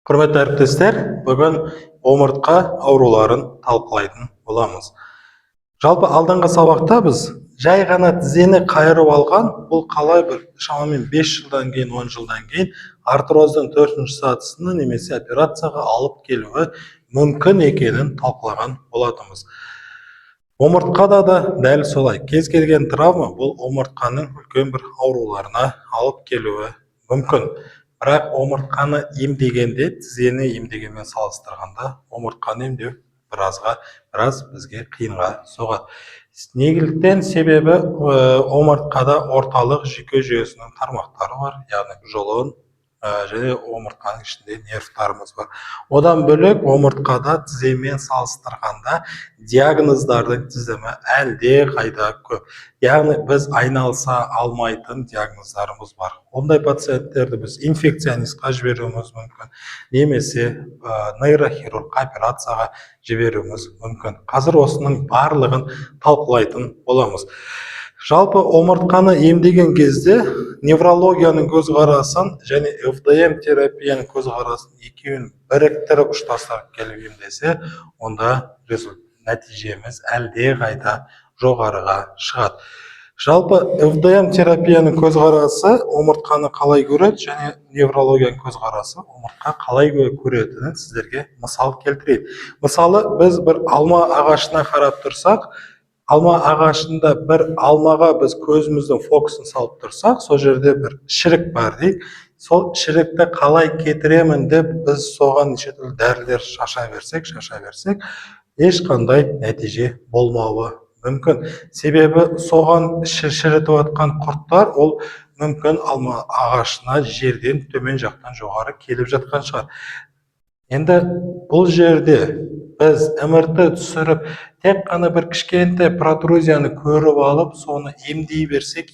Құрметті әріптестер, бүгін омыртқа ауруларын талқылайтын боламыз. Жалпы алдыңғы сабақта біз жай ғана тізені қайырып алған, бұл қалай бір шамамен 5 жылдан кейін, 10 жылдан кейін артроздың 4-ші сатысына немесе операцияға алып келуі мүмкін екенін талқылаған болатынбыз. Омыртқада да дәл солай. Кез келген травма бұл омыртқаның үлкен бір ауруларына алып келуі мүмкін. Бірақ омыртқаны емдегенде, тізені емдегенмен салыстырғанда, омыртқаны емдеу біраз бізге қиынға соғады. Неліктен? Себебі омыртқада орталық жүйке жүйесінің тармақтары бар, яғни жұлын және омыртқаның ішінде нервтарымыз бар. Одан бөлек омыртқада тіземен салыстырғанда диагноздардың тізімі әлде қайда көп. Яғни біз айналыса алмайтын диагноздарымыз бар. Ондай пациенттерді біз инфекционистқа жіберуіміз мүмкін, немесе нейрохирург операцияға жіберуіміз мүмкін. Қазір осының барлығын талқылайтын боламыз. Жалпы омыртқаны емдеген кезде неврологияның көзқарасын және ФДМ терапияның көзқарасын екеуін біріктіріп ұштастырып келіп емдесе, онда нәтижеміз әлде қайда жоғарыға шығады. Жалпы ФДМ терапияның көзқарасы омыртқаны қалай көреді және неврологияның көзқарасы омыртқа қалай көретінін сіздерге мысал келтірейін. Мысалы, біз бір алма ағашына қарап тұрсақ, алма ағашында бір алмаға біз көзіміздің фокусын салып тұрсақ, сол жерде бір шірік бар дейік. Сол шірікті қалай кетіремін деп біз соған неше түрлі дәрілер шаша берсек, ешқандай нәтиже болмауы мүмкін. Себебі соған шірітіп жатқан құрттар, ол мүмкін алма ағашына жерден төмен жақтан жоғары келіп жатқан шығар. Енді бұл жерде біз МРТ түсіріп, тек қана бір кішкентай протрузияны көріп алып, соны емдей берсек,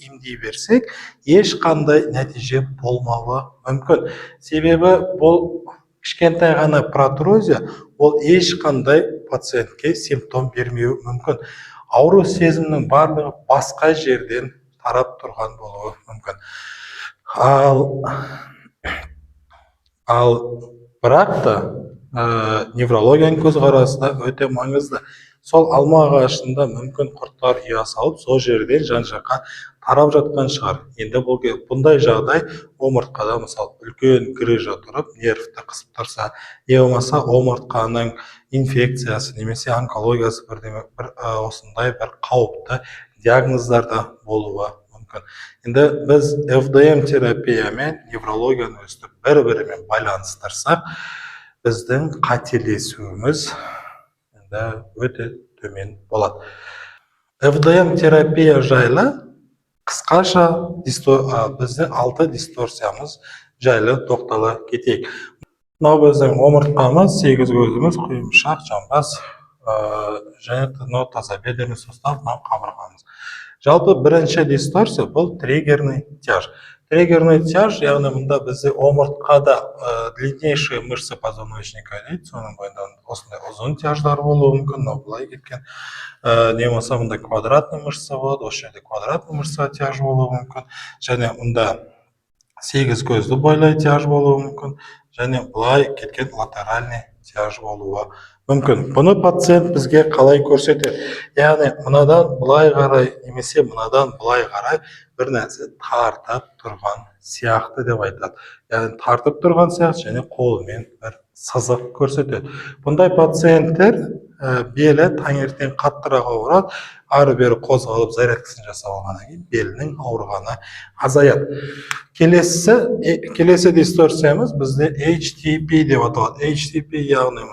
ешқандай нәтиже болмауы мүмкін. Себебі бұл кішкентай ғана протрузия, ол ешқандай пациентке симптом бермеуі мүмкін. Ауру сезімнің барлығы басқа жерден тарап тұрған болуы мүмкін. Ал бірақ та неврологияның көзқарасы да өте маңызды. Сол алма ағашында мүмкін құрттар ұя салып, сол жерден жан-жаққа тарап жатқан шығар. Енді бұндай жағдай омыртқада, мысалы, үлкен грыжа тұрып, нервті қысып тұрса, не болмаса омыртқаның инфекциясы немесе онкологиясы осындай бір қауіпті диагноздарда болуы мүмкін. Енді біз ФДМ терапия мен неврологияны өстіп бір-бірімен байланыстырсақ, біздің қателесуіміз өте төмен болады. ФДМ терапия жайлы қысқаша біздің 6 дисторсиямыз жайлы тоқтала кетейік. Мынау біздің омыртқамыз, 8 көзіміз, құйымшақ, жамбас және тазобедренный сустав, мынау қабырғамыз. Жалпы бірінші дисторсия бұл триггерный тяж. Триггерный тяж, яғни мұнда бізде омыртқада длиннейшие мышцы позвоночника дейді, соның бойында осындай ұзын тяждар болуы мүмкін, былай кеткен. Не болмаса мұнда квадратный мышца болады, осы жерде квадратный мышца тяж болуы мүмкін, және мұнда 8 көзді бойлай тяж болуы мүмкін, және былай кеткен латеральный тяж болуы мүмкін. Бұны пациент бізге қалай көрсетеді? Яғни мынадан былай қарай, немесе мынадан былай қарай бір нәрсе тартып тұрған сияқты деп айтады. Яғни тартып тұрған сияқты және қолымен бір сызық көрсетеді. Бұндай пациенттер белі таңертең қаттырақ ауырады, ары-бері қозғалып зарядкасын жасап алғаннан кейін белінің ауырғаны азаяды. Келесі дисторсиямыз бізде HTP деп аталады. HTP яғни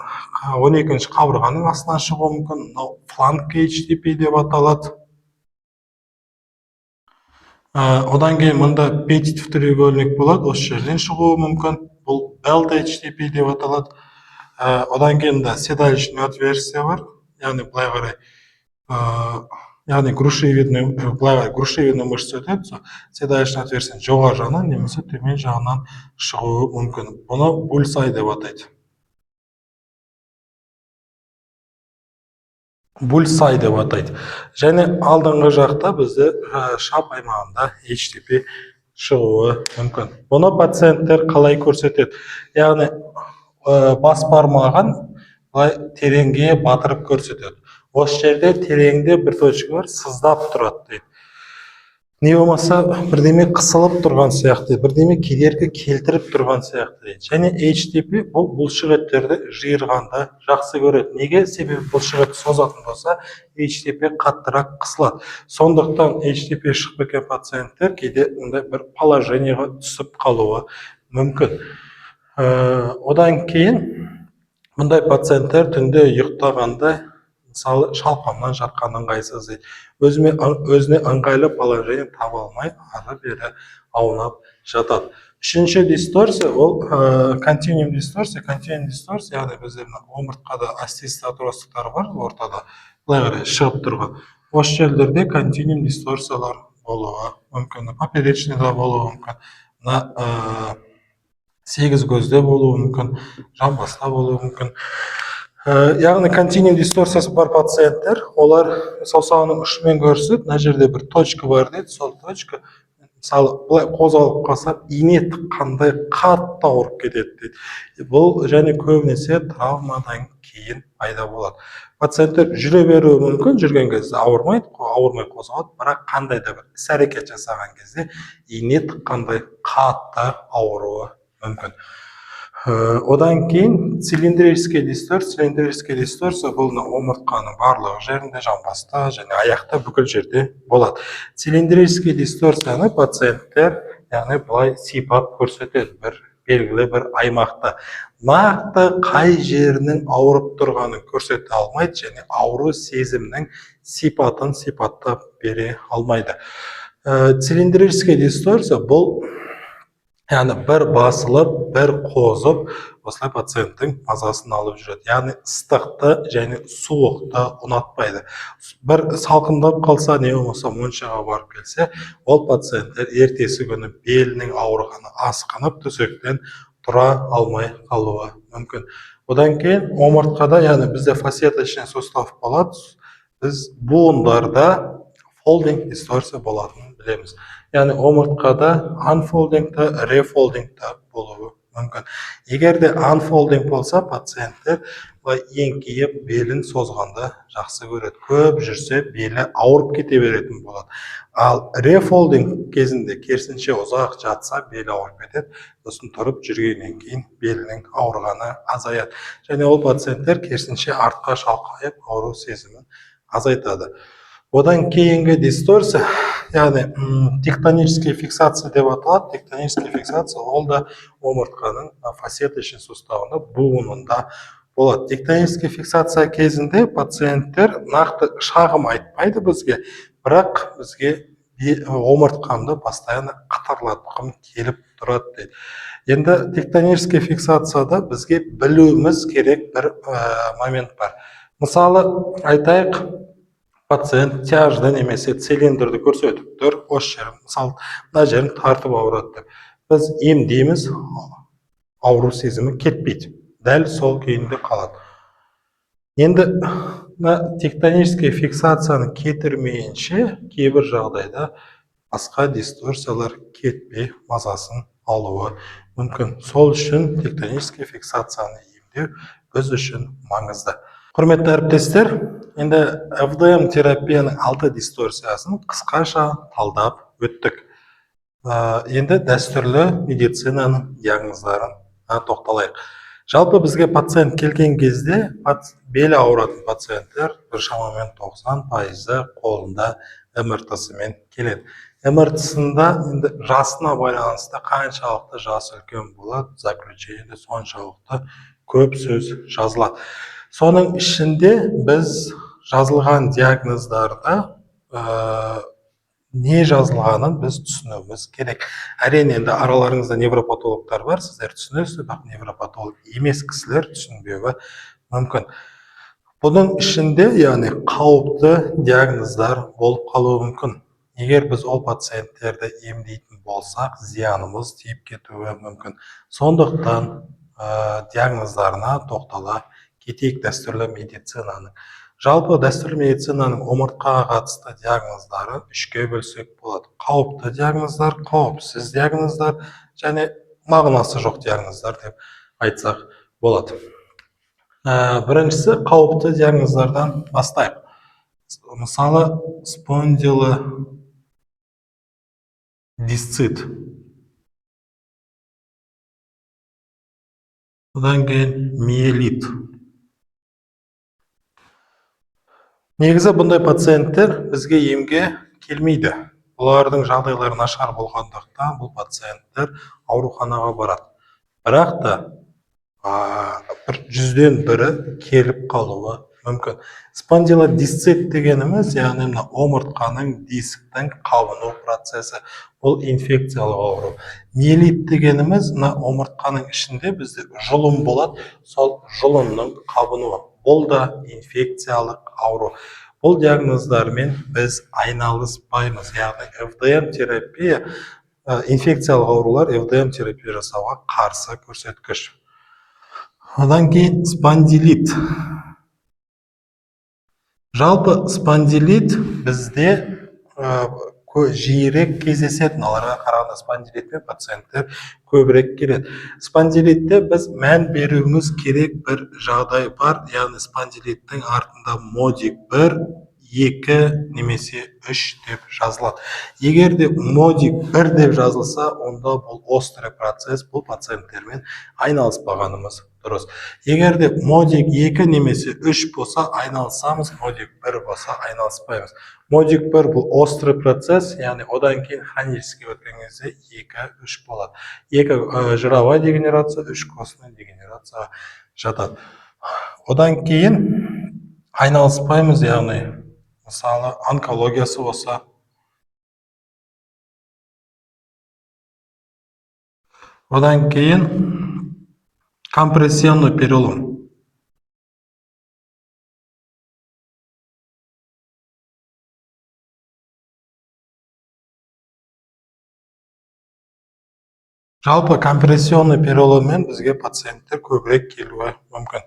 12-ші қабырғаның астынан шығуы мүмкін. Фланг HTP деп аталады. Одан кейін мұнда петитив треугольник болады, осы жерден шығуы мүмкін. Бұл Belt HTP деп аталады. Одан кейін седалищный отверстие бар, яғни былай қарай, яғни грушевидный мышца өтеді, седалищный отверстие жоғары жағынан немесе төмен жағынан шығуы мүмкін. Бұны bullseye деп атайды. Bullseye деп атайды. Және алдыңғы жақта бізде шап аймағында HTP шығуы мүмкін. Бұны пациенттер қалай көрсетеді? Яғни бас бармағын былай тереңге батырып көрсетеді. Осы жерде тереңде бір точка бар, сыздап тұрады дейді. Не болмаса бірдеме қысылып тұрған сияқты, бірдеме кедергі келтіріп тұрған сияқты дейді. Және HTTP бұл бұлшықеттерді жиырғанды жақсы көреді. Неге? Себебі бұлшықет созатын болса, HTTP қаттырақ қысылады. Сондықтан HTTP шығып кеткен пациенттер кейде ондай бір положениеға түсіп қалуы мүмкін. Одан кейін мұндай пациенттер түнде ұйықтағанда мысалы шалқамнан жатқан ыңғайсыз дейді. Өзіне ыңғайлы положение таба алмай ары бері аунап жатады. Үшінші дисторсия ол continuum дисторсия. Continuum дисторсия яғни біздердің омыртқада остеостатурастықтар бар ортада, былай қарай шығып тұрған. Осы жерлерде continuum дисторсиялар болуы мүмкін, поперечныйда болуы мүмкін, сегіз көзде болуы мүмкін, жамбаста болуы мүмкін. Яғни continuum дисторсиясы бар пациенттер, олар саусағының ұшымен көрсетіп, мына жерде бір точка бар дейді, сол точка мысалы былай қозғалып қалса, ине тыққандай қатты ауырып кетеді дейді. Бұл және көбінесе травмадан кейін пайда болады. Пациенттер жүре беруі мүмкін, жүрген кезде ауырмай қозғалады, бірақ қандай да бір іс-әрекет жасаған кезде ине тыққандай қатты ауыруы мүмкін. Одан кейін цилиндрический дисторсия бұл омыртқаның барлық жерінде, жамбаста және аяқта бүкіл жерде болады. Цилиндрический дисторсияны пациенттер яғни былай сипат көрсетеді, бір белгілі бір аймақта. Нақты қай жерінің ауырып тұрғанын көрсете алмайды және ауру сезімнің сипатын сипаттап бере алмайды. Цилиндрический дисторсия бұл яғни бір басылып, бір қозып, осылай пациенттің мазасын алып жүреді. Яғни ыстықты және суықты ұнатпайды. Бір салқындап қалса, не болмаса моншаға барып келсе, ол пациенттер ертесі күні белінің ауырғаны асқынып, төсектен тұра алмай қалуы мүмкін. Одан кейін омыртқада, яғни бізде фасциаточный сустав болады, біз буындарда folding дисторсия болатынын білеміз. Яғни омыртқада unfolding-та, refolding-та болуы мүмкін. Егер де unfolding болса, пациенттер еңкейіп белін созғанды жақсы көреді. Көп жүрсе белі ауырып кете беретін болады. Ал refolding кезінде керісінше ұзақ жатса белі ауырып кетеді. Сосын тұрып жүргеннен кейін белінің ауырғаны азаяды. Және ол пациенттер керісінше артқа шалқайып ауру сезімін азайтады. Одан кейінгі дисторсия, яғни тектоническая фиксация деп аталады. Тектоническая фиксация ол да омыртқаның фасциаточный суставында, буынында болады. Тектоническая фиксация кезінде пациенттер нақты шағым айтпайды бізге, бірақ бізге омыртқамды постоянно қатарлатқым келіп тұрады дейді. Енді тектоническая фиксацияда бізге білуіміз керек бір момент бар. Мысалы айтайық, пациент тяжды немесе цилиндрді көрсетіп тұр, осы жерін, мысалы, мына жерін тартып ауырады деп. Біз емдейміз, ауру сезімі кетпейді. Дәл сол күйінде қалады. Енді тектонический фиксацияны кетірмейінше, кейбір жағдайда басқа дисторсиялар кетпей мазасын алуы мүмкін. Сол үшін тектонический фиксацияны емдеу біз үшін маңызды. Құрметті әріптестер, енді ФДМ терапияның 6 дисторсиясын қысқаша талдап өттік. Енді дәстүрлі медицинаның диагноздарын тоқталайық. Жалпы бізге пациент келген кезде белі ауыратын пациенттер бір шамамен 90% қолында МРТ-сымен келеді. МРТ-сында енді жасына байланысты қаншалықты жасы үлкен болады, заключениеде соншалықты көп сөз жазылады. Соның ішінде біз жазылған диагноздарда не жазылғанын біз түсінуіміз керек. Әрине, енді араларыңызда невропатологтар бар, сіздер түсінесіз, бірақ невропатолог емес кісілер түсінбеуі мүмкін. Бұның ішінде, яғни қауіпті диагноздар болып қалуы мүмкін. Егер біз ол пациенттерді емдейтін болсақ, зиянымыз тиіп кетуі мүмкін. Сондықтан диагноздарына тоқтала кетейік дәстүрлі медицинаның. Жалпы дәстүрлі медицинаның омыртқаға қатысты диагноздары үшке бөлсек болады. Қауіпті диагноздар, қауіпсіз диагноздар және мағынасы жоқ диагноздар деп айтсақ болады. Біріншісі қауіпті диагноздардан бастайық. Мысалы, спондилодисцит. Одан кейін миелит. Негізі бұндай пациенттер бізге емге келмейді. Олардың жағдайлары нашар болғандықтан бұл пациенттер ауруханаға барады. Бірақ та бір 100-ден 1-і келіп қалуы мүмкін. Спондилодисцит дегеніміз, яғни омыртқаның дисктің қабыну процесі. Бұл инфекциялық ауру. Миелит дегеніміз, омыртқаның ішінде бізде жұлын болады, сол жұлынның қабынуы. Бұл да инфекциялық ауру. Бұл диагноздармен біз айналыспаймыз. Яғни ФДМ терапия, инфекциялық аурулар ФДМ терапия жасауға қарсы көрсеткіш. Одан кейін спондилит. Жалпы спондилит бізде жиірек кездесетін, оларға қарағанда спондилитпен пациенттер көбірек келеді. Спондилитте біз мән беруіміз керек бір жағдай бар, яғни спондилиттің артында модик 1, 2 немесе 3 деп жазылады. Егер де модик 1 деп жазылса, онда бұл острый процесс, бұл пациенттермен айналыспағанымыз дұрыс. Егер де модик 2 немесе 3 болса, айналысамыз, модик 1 болса, айналыспаймыз. Модик 1 бұл острый процесс, яғни одан кейін хронический өткен кезде 2-3 болады. 2 жировая дегенерация, 3 костный дегенерация жатады. Одан кейін айналыспаймыз, яғни мысалы онкологиясы болса. Одан кейін компрессионный перелом. Жалпы компрессионный переломмен бізге пациенттер көбірек келуі мүмкін.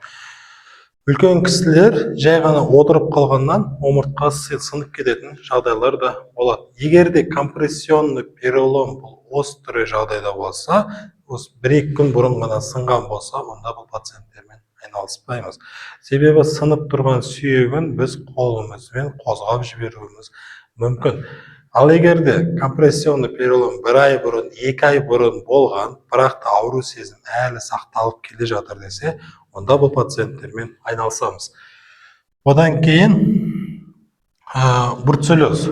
Үлкен кісілер жай ғана отырып қалғаннан омыртқасы сынып кететін жағдайлар да болады. Егер де компрессионный перелом бұл острый жағдайда болса, 1-2 күн бұрын ғана сынған болса, онда бұл пациенттермен айналыспаймыз. Себебі сынып тұрған сүйегін біз қолымызбен қозғап жіберуіміз мүмкін. Ал егер де компрессионный перелом 1 ай бұрын, 2 ай бұрын болған, бірақ та ауру сезім әлі сақталып келе жатыр десе, онда бұл пациенттермен айналысамыз. Одан кейін бруцеллез.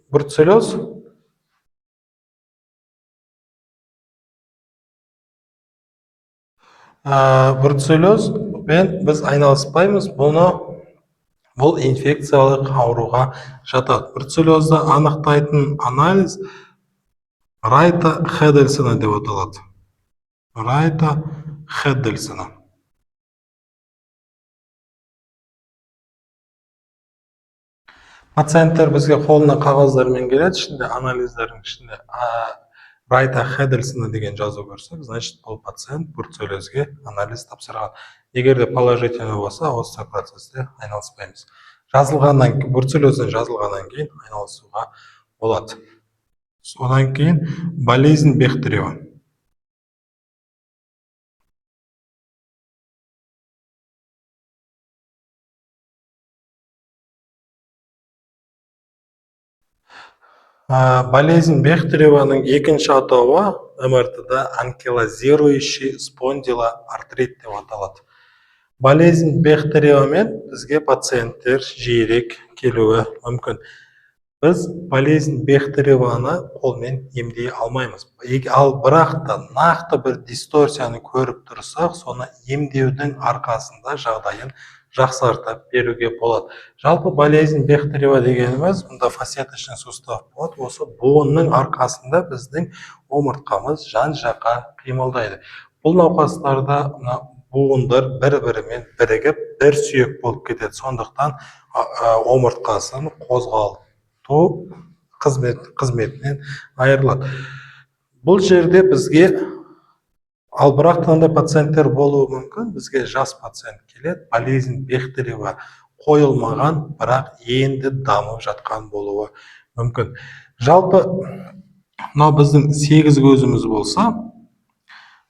Бруцеллезбен біз айналыспаймыз, бұл инфекциялық ауруға жатады. Бруцеллезді анықтайтын анализ Райта-Хеддельсона деп аталады. Райта-Хеддельсона. Пациенттер бізге қолына қағаздармен келеді, ішінде анализдердің ішінде Райта-Хеддельсона деген жазу көрсек, значит, бұл пациент бруцеллезге анализ тапсырған. Егер де положительный болса, осы процесте айналыспаймыз. Бруцеллезден жазылғаннан кейін айналысуға болады. Одан кейін болезнь Бехтерева. Болезнь Бехтереваның екінші атауы МРТ-да анкилозирующий спондилоартрит деп аталады. Болезнь Бехтеревамен бізге пациенттер жиірек келуі мүмкін. Біз болезнь Бехтереваны қолмен емдей алмаймыз. Ал бірақ та нақты бір дисторсияны көріп тұрсақ, соны емдеудің арқасында жағдайын жақсартып беруге болады. Жалпы болезнь Бехтерева дегеніміз, мұнда фасеточный сустав болады. Осы буынның арқасында біздің омыртқамыз жан-жаққа қимылдайды. Бұл науқастарда буындар бір-бірімен бірігіп, бір сүйек болып кетеді. Сондықтан омыртқасын қозғалту қызметінен айырылады. Бұл жерде бізге ал бірақ қандай пациенттер болуы мүмкін, бізге жас пациент келеді, болезнь Бехтерева қойылмаған, бірақ енді дамып жатқан болуы мүмкін. Жалпы, біздің 8 көзіміз болса,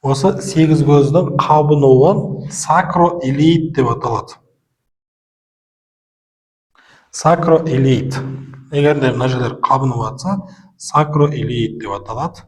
Осы сегіз көздің қабынуын сакроилит деп аталады. Сакроилит. Егер де мына жерлер қабынып жатса, сакроилит деп аталады.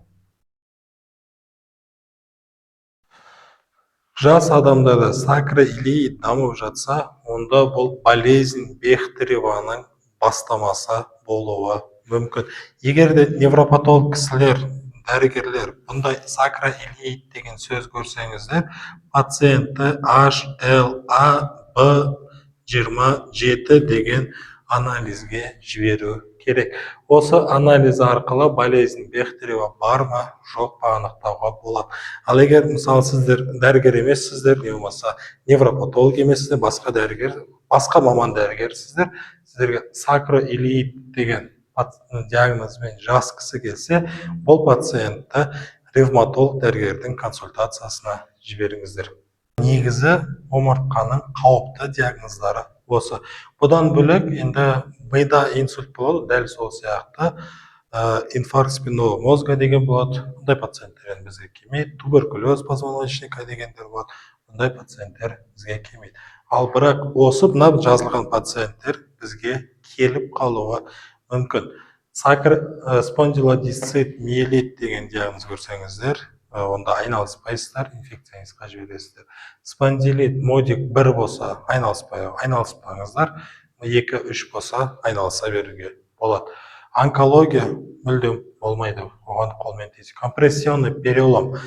Жас адамдарда сакроилит дамып жатса, онда бұл болезнь Бехтереваның бастамасы болуы мүмкін. Егер де невропатолог кісілер, дәрігерлер бұндай сакроилит деген сөз көрсеңіздер, пациентті HLA-B27 деген анализге жіберу керек. Осы анализ арқылы болезнь Бехтерева бар ма, жоқ па анықтауға болады. Ал егер мысалы сіздер дәрігер емессіздер, не болмаса невропатолог емессіздер, басқа дәрігер, басқа маман дәрігерсіздер, сіздерге сакроилит деген диагнозбен жас кісі келсе, бұл пациентті ревматолог дәрігердің консультациясына жіберіңіздер. Негізі омыртқаның қауіпті диагноздары осы. Бұдан бөлек енді мида инсульт болады, дәл сол сияқты инфаркт спинного мозга деген болады. Бұндай пациенттер бізге келмейді. Туберкулез позвоночника дегендер болады. Бұндай пациенттер бізге келмейді. Ал бірақ осы мына жазылған пациенттер бізге келіп қалуы мүмкін. Спондилодисцит миелит деген диагноз көрсеңіздер, онда айналыспайсыздар, инфекционистқа жібересіздер. Спондилит модик 1 болса айналыспаңыздар, 2-3 болса айналыса беруге болады. Онкология мүлдем болмайды, оған қолмен тиіс. Компрессионный перелом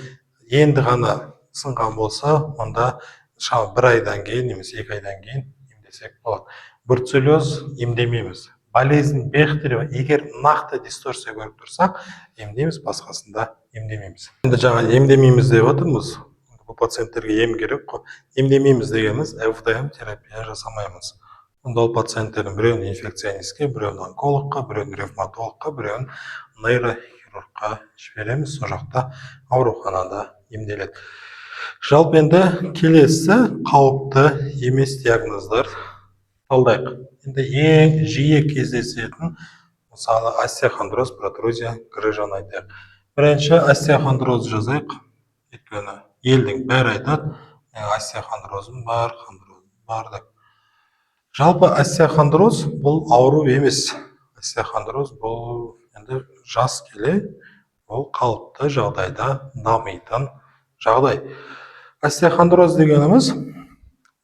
енді ғана сынған болса, онда 1 айдан кейін немесе 2 айдан кейін емдесек болады. Бруцеллез емдемейміз. Болезнь Бехтерева егер нақты дисторсия көріп тұрсақ, емдейміз, басқасында емдемейміз. Енді жаңа емдемейміз деп отырмыз. Бұл пациенттерге ем керек қой. Емдемейміз дегеніміз ФДМ терапия жасамаймыз. Онда ол пациенттердің біреуін инфекционистке, біреуін онкологқа, біреуін ревматологқа, біреуін нейрохирургқа жібереміз. Сол жақта ауруханада емделеді. Жалпы енді келесі қауіпті емес диагноздар талдайық. Енді ең жиі кездесетін, мысалы остеохондроз, протрузия, грыжаны айтайық. Бірінші остеохондроз жазайық. Өйткені елдің бәрі айтады, остеохондрозым бар, деп. Жалпы остеохондроз бұл ауру емес. Остеохондроз бұл енді жас келе, ол қалыпты жағдайда дамитын жағдай. Остеохондроз дегеніміз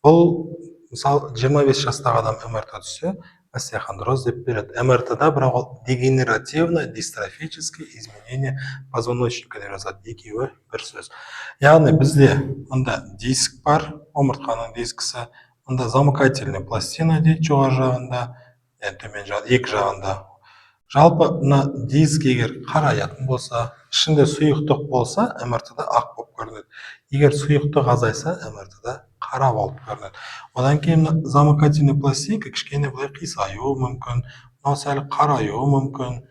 бұл мысалы 25 жастағы адам МРТ түссе, остеохондроз деп береді. МРТ-да бірақ ол дегенеративно дистрофическое изменение позвоночника деп жазады. Екеуі бір сөз. Яғни бізде мұнда диск бар, омыртқаның дискісі, мұнда замыкательная пластина дейді жоғары жағында, төмен жағында, екі жағында. Жалпы мына диск егер қараятын болса, ішінде сұйықтық болса, МРТ-да ақ болып көрінеді. Егер сұйықтық азайса, МРТ-да қара болып көрінеді. Одан кейін замыкательный пластинка кішкене былай қисаюы мүмкін, мынау сәл қараюы мүмкін.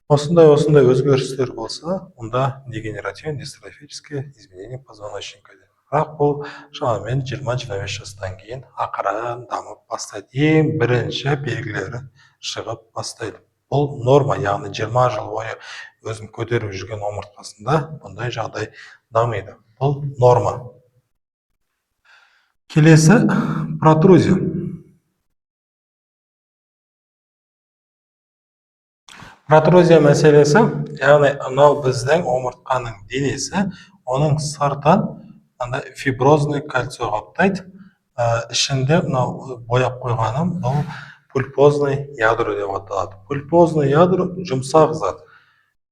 Осындай өзгерістер болса, онда дегенеративно дистрофическое изменение позвоночника. Бірақ бұл шамамен 20-25 жастан кейін ақырын дамып бастайды. Ең бірінші белгілері шығып бастайды. Бұл норма, яғни 20 жыл бойы өзін көтеріп жүрген омыртқасында бұндай жағдай дамиды. Бұл норма. Келесі протрузия. Протрузия мәселесі, яғни мынау біздің омыртқаның денесі, оның сыртын фиброзный кальций қаптайды. Ішінде мынау бояп қойғаным, бұл пульпозный ядро деп аталады. Пульпозный ядро жұмсақ зат.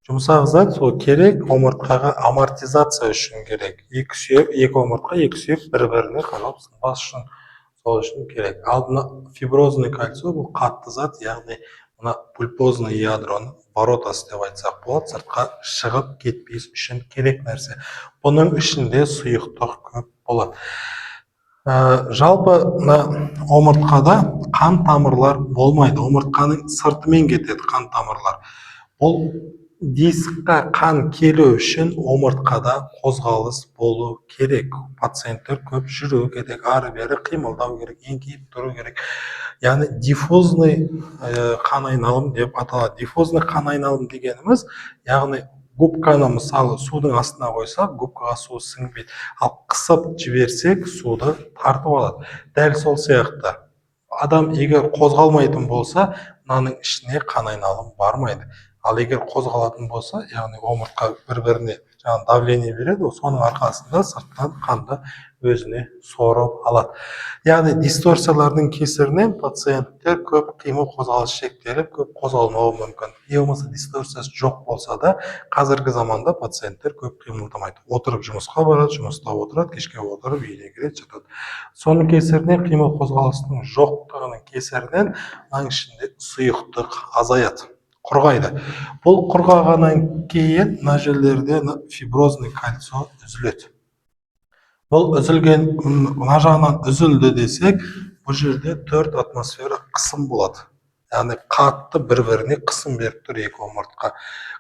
Жұмсақ зат сол керек, омыртқаға амортизация үшін керек. Екі омыртқа, екі сүйек бір-біріне қарап сынбас үшін, сол үшін керек. Ал мына фиброзный кальций бұл қатты зат, яғни мына пульпозный ядроны воротасы деп айтсақ болады, сыртқа шығып кетпес үшін керек нәрсе. Бұның ішінде сұйықтық көп болады. Жалпы омыртқада қан тамырлар болмайды. Омыртқаның сыртымен кетеді қан тамырлар. Бұл дискқа қан келу үшін омыртқада қозғалыс болу керек. Пациенттер көп жүру керек, ары-бері қимылдау керек, еңкейіп тұру керек. Яғни диффузный қан айналым деп аталады. Диффузный қан айналым дегеніміз, яғни губканы мысалы судың астына қойсақ, губкаға су сіңбейді. Ал қысып жіберсек, суды тартып алады. Дәл сол сияқты адам егер қозғалмайтын болса, мынаның ішіне қан айналым бармайды. Ал егер қозғалатын болса, яғни омыртқа бір-біріне давление береді, соның арқасында сырттан қанды өзіне сорып алады. Яғни дисторсиялардың кесірінен пациенттер көп қимыл қозғалыс шектеліп, көп қозғалмауы мүмкін. Болмаса дисторсиясы жоқ болса да, қазіргі заманда пациенттер көп қимылдамайды. Отырып жұмысқа барады, жұмыста отырады, кешке отырып үйіне келеді, жатады. Соның кесірінен, қимыл қозғалыстың жоқтығының кесірінен, мынаның ішінде сұйықтық азаяды, құрғайды. Бұл құрғағаннан кейін мына жерлерде фиброзный кольцо үзіледі. Бұл үзілген, мына жағынан үзілді десек, бұл жерде 4 атмосфера қысым болады. Яғни қатты бір-біріне қысым беріп тұр екі омыртқа.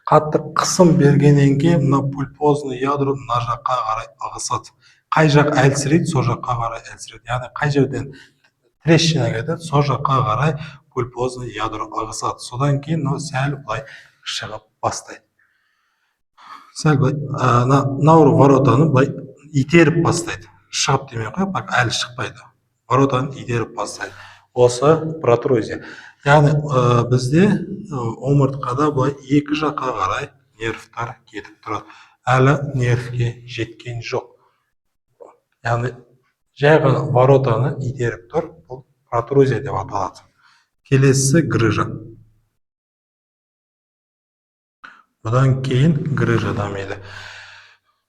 Қатты қысым бергеннен кейін мына пульпозный ядро мына жаққа қарай ығысады. Қай жақ әлсірейді, сол жаққа қарай әлсірейді. Яғни қай жерден трещина кетеді, сол жаққа қарай пульпозный ядро ығысады. Содан кейін сәл былай шығып бастайды. Сәл былай науру воротаны былай итеріп бастайды. Шығып демей қойып, әлі шықпайды. Воротаны итеріп бастайды. Осы протрузия. Яғни бізде омыртқада былай екі жаққа қарай нервтар кетіп тұрады. Әлі нервке жеткен жоқ. Яғни жай ғана воротаны итеріп тұр. Бұл протрузия деп аталады. Келесі грыжа. Бұдан кейін грыжа дамиды.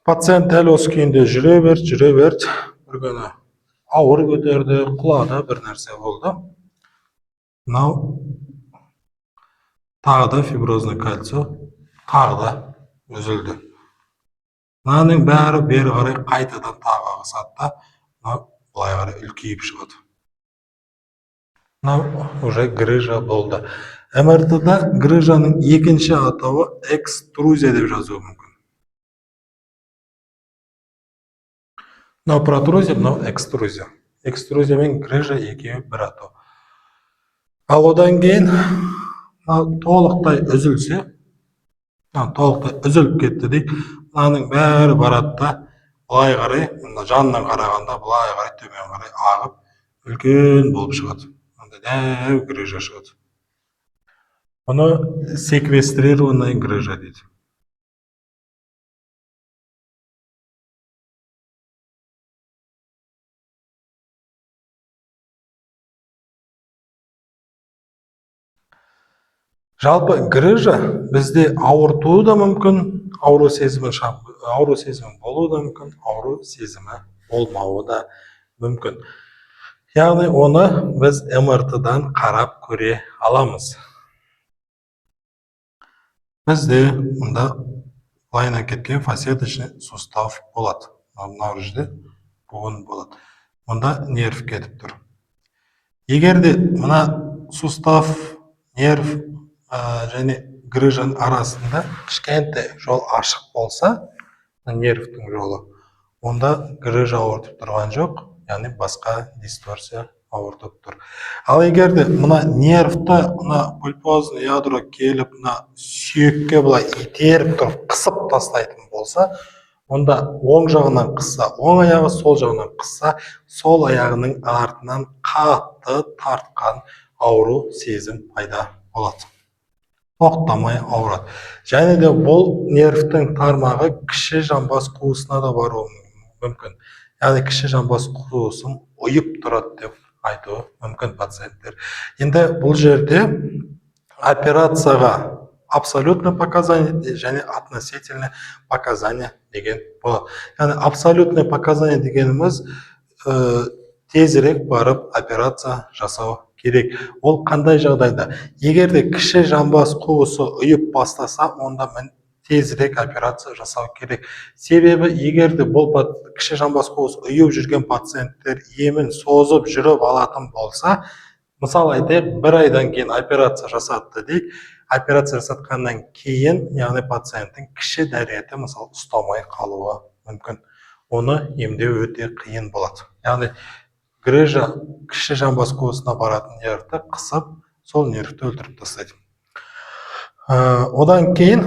Пациент дәл осы күйінде жүре берді. Бір күні ауыр көтерді, құлады, бір нәрсе болды. Мынау тағы да фиброзный кольцо, тағы да үзілді. Мынаның бәрі бері қарай қайтадан тағы ығысады да, мынау былай қарай үлкейіп шығады. Мынау уже грыжа болды. МРТ-да грыжаның екінші атауы экструзия деп жазуы мүмкін. Мынау протрузия, мынау экструзия. Экструзия мен грыжа екеуі бір атау. Ал одан кейін толықтай үзілсе, толықтай үзіліп кетті дейік. Мынаның бәрі барады да, былай қарай, жанынан қарағанда былай қарай, төмен қарай ағып, үлкен болып шығады. Дәу грыжа шығады. Оны секвестрированная грыжа дейді. Жалпы грыжа бізде ауыртуы да мүмкін, ауру сезімі болуы да мүмкін, ауру сезімі болмауы да мүмкін. Яғни оны біз МРТ-дан қарап көре аламыз. Бізде мұнда лайна кеткен фасеточный сустав болады. Мынау жерде буын болады. Мұнда нерв кетіп тұр. Егер де мына сустав, нерв және грыжаның арасында кішкентай жол ашық болса, нервтің жолы, онда грыжа ауыртып тұрған жоқ, яғни басқа дисторсия ауыртып тұр. Ал егер де мына нервті, мына пульпозный ядро келіп, мына сүйекке былай итеріп тұрып, қысып тастайтын болса, онда оң жағынан қысса, оң аяғы сол жағынан қысса, сол аяғының артынан қатты тартқан ауру сезім пайда болады. Тоқтамай ауырады. Және де бұл нервтің тармағы кіші жамбас қуысына да баруы мүмкін. Яғни кіші жамбас қуысын ұйып тұрады деп айтуы мүмкін пациенттер. Енді бұл жерде операцияға абсолютный показание және относительный показание деген болады. Яғни абсолютный показание дегеніміз тезірек барып операция жасау керек. Ол қандай жағдайда? Егер де кіші жамбас қуысы ұйып бастаса, онда тезірек операция жасау керек. Себебі егер де бұл кіші жамбас қуысы ұйып жүрген пациенттер емін созып жүріп алатын болса, мысалы айтайық, бір айдан кейін операция жасатты дейік. Операция жасатқаннан кейін, яғни пациенттің кіші дәреті мысалы ұстамай қалуы мүмкін. Оны емдеу өте қиын болады. Яғни грыжа кіші жамбас қуысына баратын нервті қысып, сол нервті өлтіріп тастайды. Одан кейін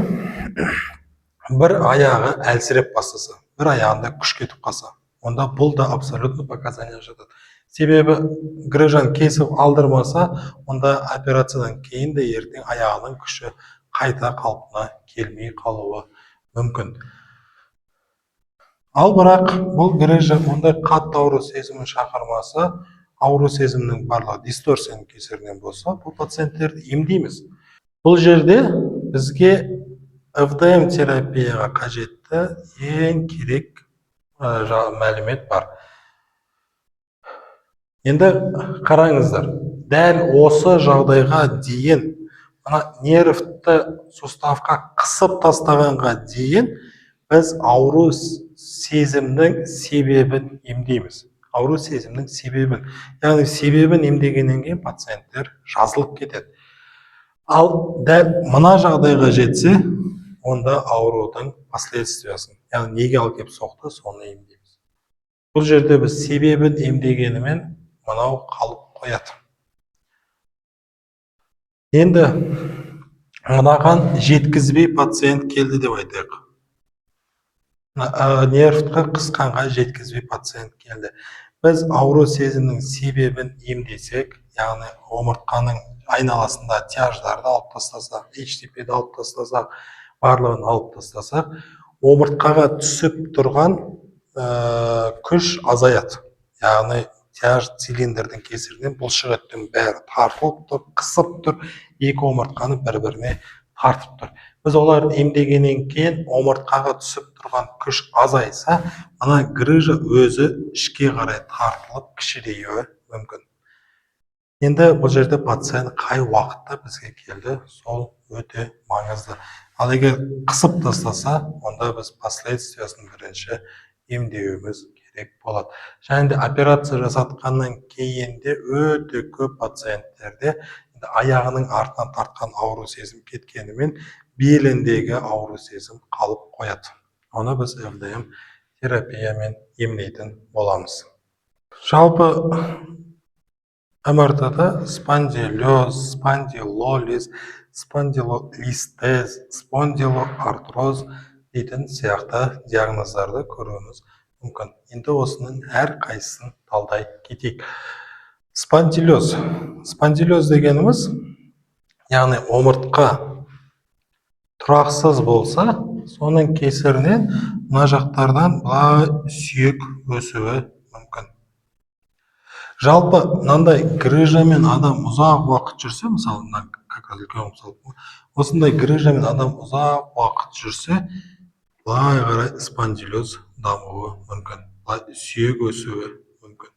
бір аяғы әлсіреп бастаса, бір аяғында күш кетіп қалса, онда бұл да абсолютно показания жатады. Себебі грыжаны кесіп алдырмаса, онда операциядан кейін де ертең аяғының күші қайта қалпына келмей қалуы мүмкін. Ал бірақ бұл грыжа ондай қатты ауру сезімін шақырмаса, ауру сезімнің барлығы дисторсияның кесірінен болса, бұл пациенттерді емдейміз. Бұл жерде бізге ФДМ терапияға қажетті ең керек мәлімет бар. Енді қараңыздар, дәл осы жағдайға дейін мына нервті суставқа қысып тастағанға дейін біз ауру сезімнің себебін емдейміз. Ауру сезімнің себебін. Яғни себебін емдегеннен кейін пациенттер жазылып кетеді. Ал дәл мына жағдайға жетсе, онда аурудың последствиясын, яғни неге алып келіп соқты, соны емдейміз. Бұл жерде біз себебін емдегенімен мынау қалып қояды. Енді мынаған жеткізбей пациент келді деп айтайық. Нервтқа қысқанға жеткізбей пациент келді. Біз ауру сезімнің себебін емдесек, яғни омыртқаның айналасында тяждарды алып тастасақ, HTP-ді алып тастасақ, барлығын алып тастасақ, омыртқаға түсіп тұрған күш азаяды. Яғни тяж цилиндрдің кесірінен бұлшық еттің бәрі тартылып тұр, қысып тұр, екі омыртқаны бір-біріне тартып тұр. Біз оларды емдегеннен кейін омыртқаға түсіп тұрған күш азайса, ана грыжа өзі ішке қарай тартылып кішірейуі мүмкін. Енді бұл жерде пациент қай уақытта бізге келді, сол өте маңызды. Ал егер қысып тастаса, онда біз последствиясын бірінші емдеуіміз керек болады. Және де операция жасатқаннан кейін де өте көп пациенттерде аяғының артынан тартқан ауру сезім кеткенімен беліндегі ауру сезім қалып қояды. Оны біз ФДМ терапиямен емдейтін боламыз. Жалпы МРТ-да спондилоз, спондилолиз, спондилолистез, спондилоартроз дейтін сияқты диагноздарды көруіміз мүмкін. Енді осының әр қайсысын талдай кетейік. Спондилоз. Спондилоз дегеніміз, яғни омыртқа тұрақсыз болса, соның кесірінен мына жақтардан сүйек өсуі мүмкін. Жалпы мынандай грыжамен адам ұзақ уақыт жүрсе, мысалы, осындай грыжамен адам ұзақ уақыт жүрсе, былай қарай спондилоз дамуы мүмкін, сүйек өсуі мүмкін.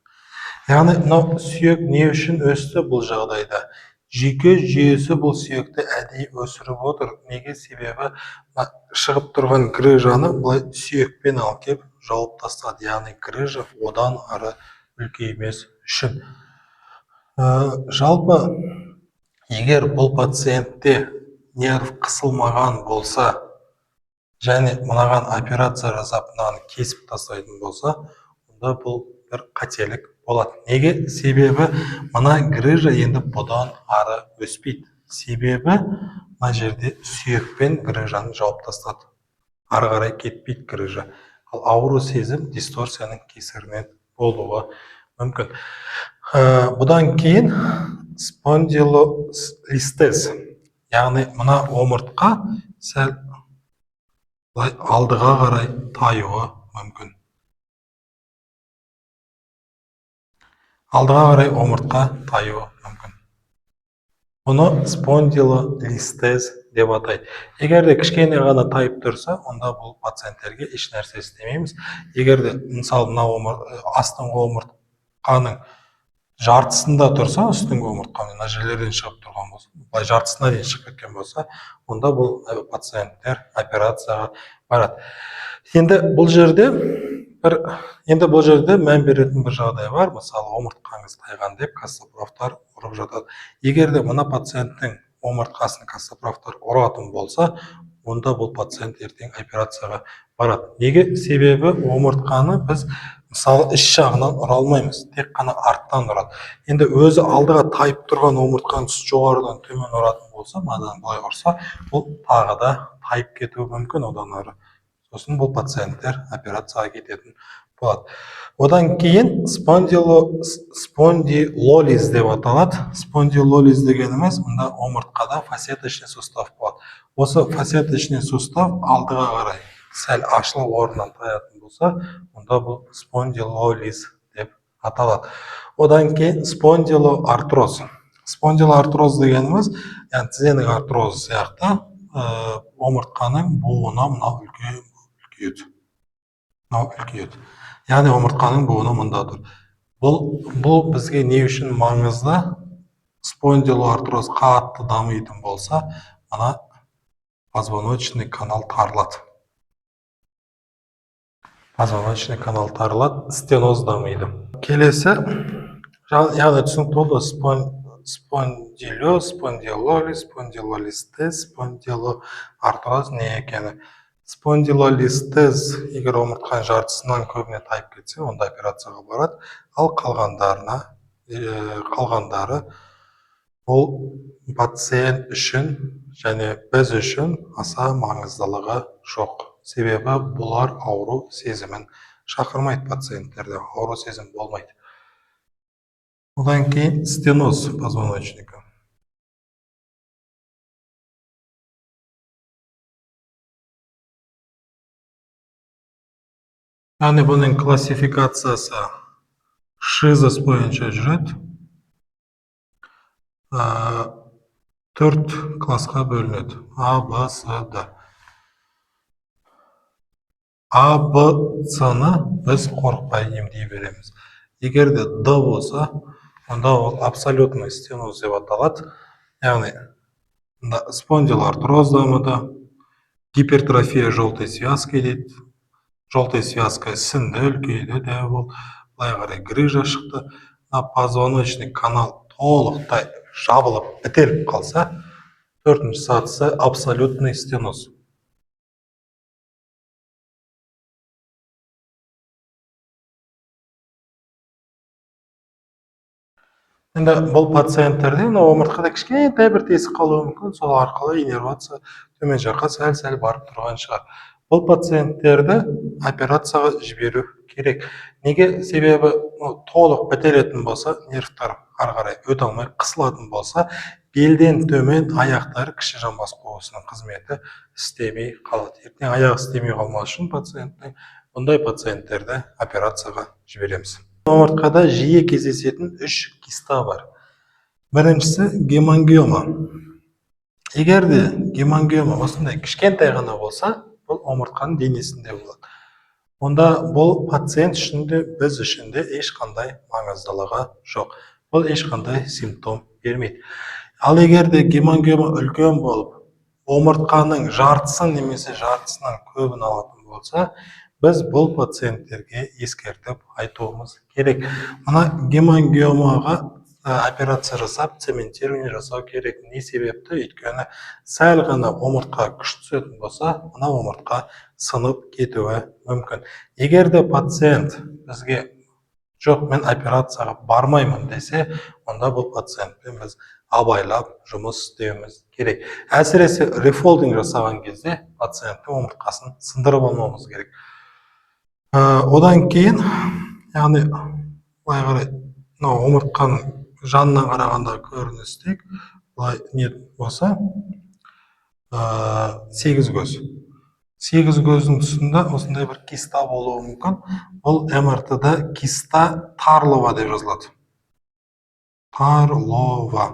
Яғни мынау сүйек не үшін өсті бұл жағдайда? Жүйке жүйесі бұл сүйекті әдейі өсіріп отыр. Неге? Себебі шығып тұрған грыжаны былай сүйекпен алып келіп жауып тастады. Яғни грыжа одан ары үлкеймес үшін. Жалпы егер бұл пациентте нерв қысылмаған болса, және мынаған операция жасап мынаны кесіп тастайтын болса, онда бұл бір қателік болады. Неге? Себебі мына грыжа енді бұдан ары өспейді. Себебі мына жерде сүйекпен грыжаны жауып тастады. Ары қарай кетпейді грыжа. Ал ауру сезім дисторсияның кесірінен болуы мүмкін. Бұдан кейін спондилолистез, яғни мына омыртқа сәл алдыға қарай таюы мүмкін. Алдыға қарай омыртқа таюы мүмкін. Бұны спондилолистез деп атайды. Егер де кішкене ғана тайып тұрса, онда бұл пациенттерге еш нәрсе істемейміз. Егер де мысалы астыңғы омыртқаның жартысында тұрса, үстіңгі омыртқаның мына жерлерден шығып тұрған болса, былай жартысына дейін шығып кеткен болса, онда бұл пациенттер операцияға барады. Енді бұл жерде мән беретін бір жағдай бар. Мысалы, омыртқаңыз тайған деп кассапровтар ұрып жатады. Егер де мына пациенттің омыртқасын кассапровтар ұратын болса, онда бұл пациент ертең операцияға барады. Неге? Себебі омыртқаны біз мысалы іш жағынан ұра алмаймыз, тек қана арттан ұрады. Енді өзі алдыға тайып тұрған омыртқаның тұсы жоғарыдан төмен ұратын болса, мынадан былай ұрса, бұл тағы да тайып кетуі мүмкін одан ары. Сосын бұл пациенттер операцияға кететін болады. Одан кейін спондилолиз деп аталады. Спондилолиз дегеніміз мында омыртқада фасеточный сустав болады. Осы фасеточный сустав алдыға қарай сәл ашылып орнынан таятын болса, онда бұл спондилолиз деп аталады. Одан кейін спондилоартроз. Спондилоартроз дегеніміз, яғни тізенің артрозы сияқты, омыртқаның буыны мынау үлкейеді. Яғни омыртқаның буыны мында тұр. Бұл бізге не үшін маңызды? Спондилоартроз қатты дамитын болса, мына позвоночный канал тарылады. Позвоночный канал тарылады, стеноз дамиды. Келесі, яғни түсінікті болды, спондилоз, спондилолиз, спондилолистез, спондилоартроз не екені. Спондилолистез егер омыртқаның жартысынан көбіне тайып кетсе, онда операцияға барады, ал қалғандары бұл пациент үшін және біз үшін аса маңыздылығы жоқ. Себебі бұлар ауру сезімін шақырмайды, пациенттерде ауру сезім болмайды. Одан кейін стеноз позвоночника. Яғни бұның классификациясы шизос бойынша жүреді. 4 классқа бөлінеді. А, Б, С, Д. А, Б, С-ны біз қорықпай емдей береміз. Егер де Д болса, онда ол абсолютный стеноз деп аталады. Яғни спондилоартроз дамыды, гипертрофия желтой связки дейді. Желтой связка сінді, үлкейді де бұл. Былай қарай грыжа шықты. Позвоночный канал толықтай жабылып бітеліп қалса, 4-ші сатысы абсолютный стеноз. Енді бұл пациенттерде омыртқада кішкентай бір тесік қалуы мүмкін, сол арқылы иннервация төмен жаққа сәл барып тұрған шығар. Бұл пациенттерді операцияға жіберу керек. Неге? Себебі толық бітелетін болса, нервтар ары қарай өте алмай қысылатын болса, белден төмен аяқтары кіші жамбас қуысының қызметі істемей қалады. Ертең аяқ істемей қалмас үшін бұндай пациенттерді операцияға жібереміз. Омыртқада жиі кездесетін 3 киста бар. Біріншісі гемангиома. Егер де гемангиома осындай кішкентай ғана болса, бұл омыртқаның денесінде болады. Онда бұл пациент үшінде, біз үшінде ешқандай маңыздылығы жоқ. Бұл ешқандай симптом бермейді. Ал егер де гемангиома үлкен болып, омыртқаның жартысын немесе жартысынан көбін алатын болса, біз бұл пациенттерге ескертіп айтуымыз керек. Мына гемангиомаға операция жасап, цементирование жасау керек. Не себепті? Өйткені сәл ғана омыртқа күш түсетін болса, мына омыртқа сынып кетуі мүмкін. Егер де пациент бізге жоқ, мен операцияға бармаймын десе, онда бұл пациентпен біз абайлап жұмыс істеуіміз керек. Әсіресе рефолдинг жасаған кезде пациенттің омыртқасын сындырып алмауымыз керек. Одан кейін, яғни былай қарай, омыртқаның жанынан қарағанда көріністік, былай не болса, 8 көз. 8 көздің тұсында осындай бір киста болуы мүмкін. Бұл МРТ-да киста Тарлова деп жазылады. Тарлова.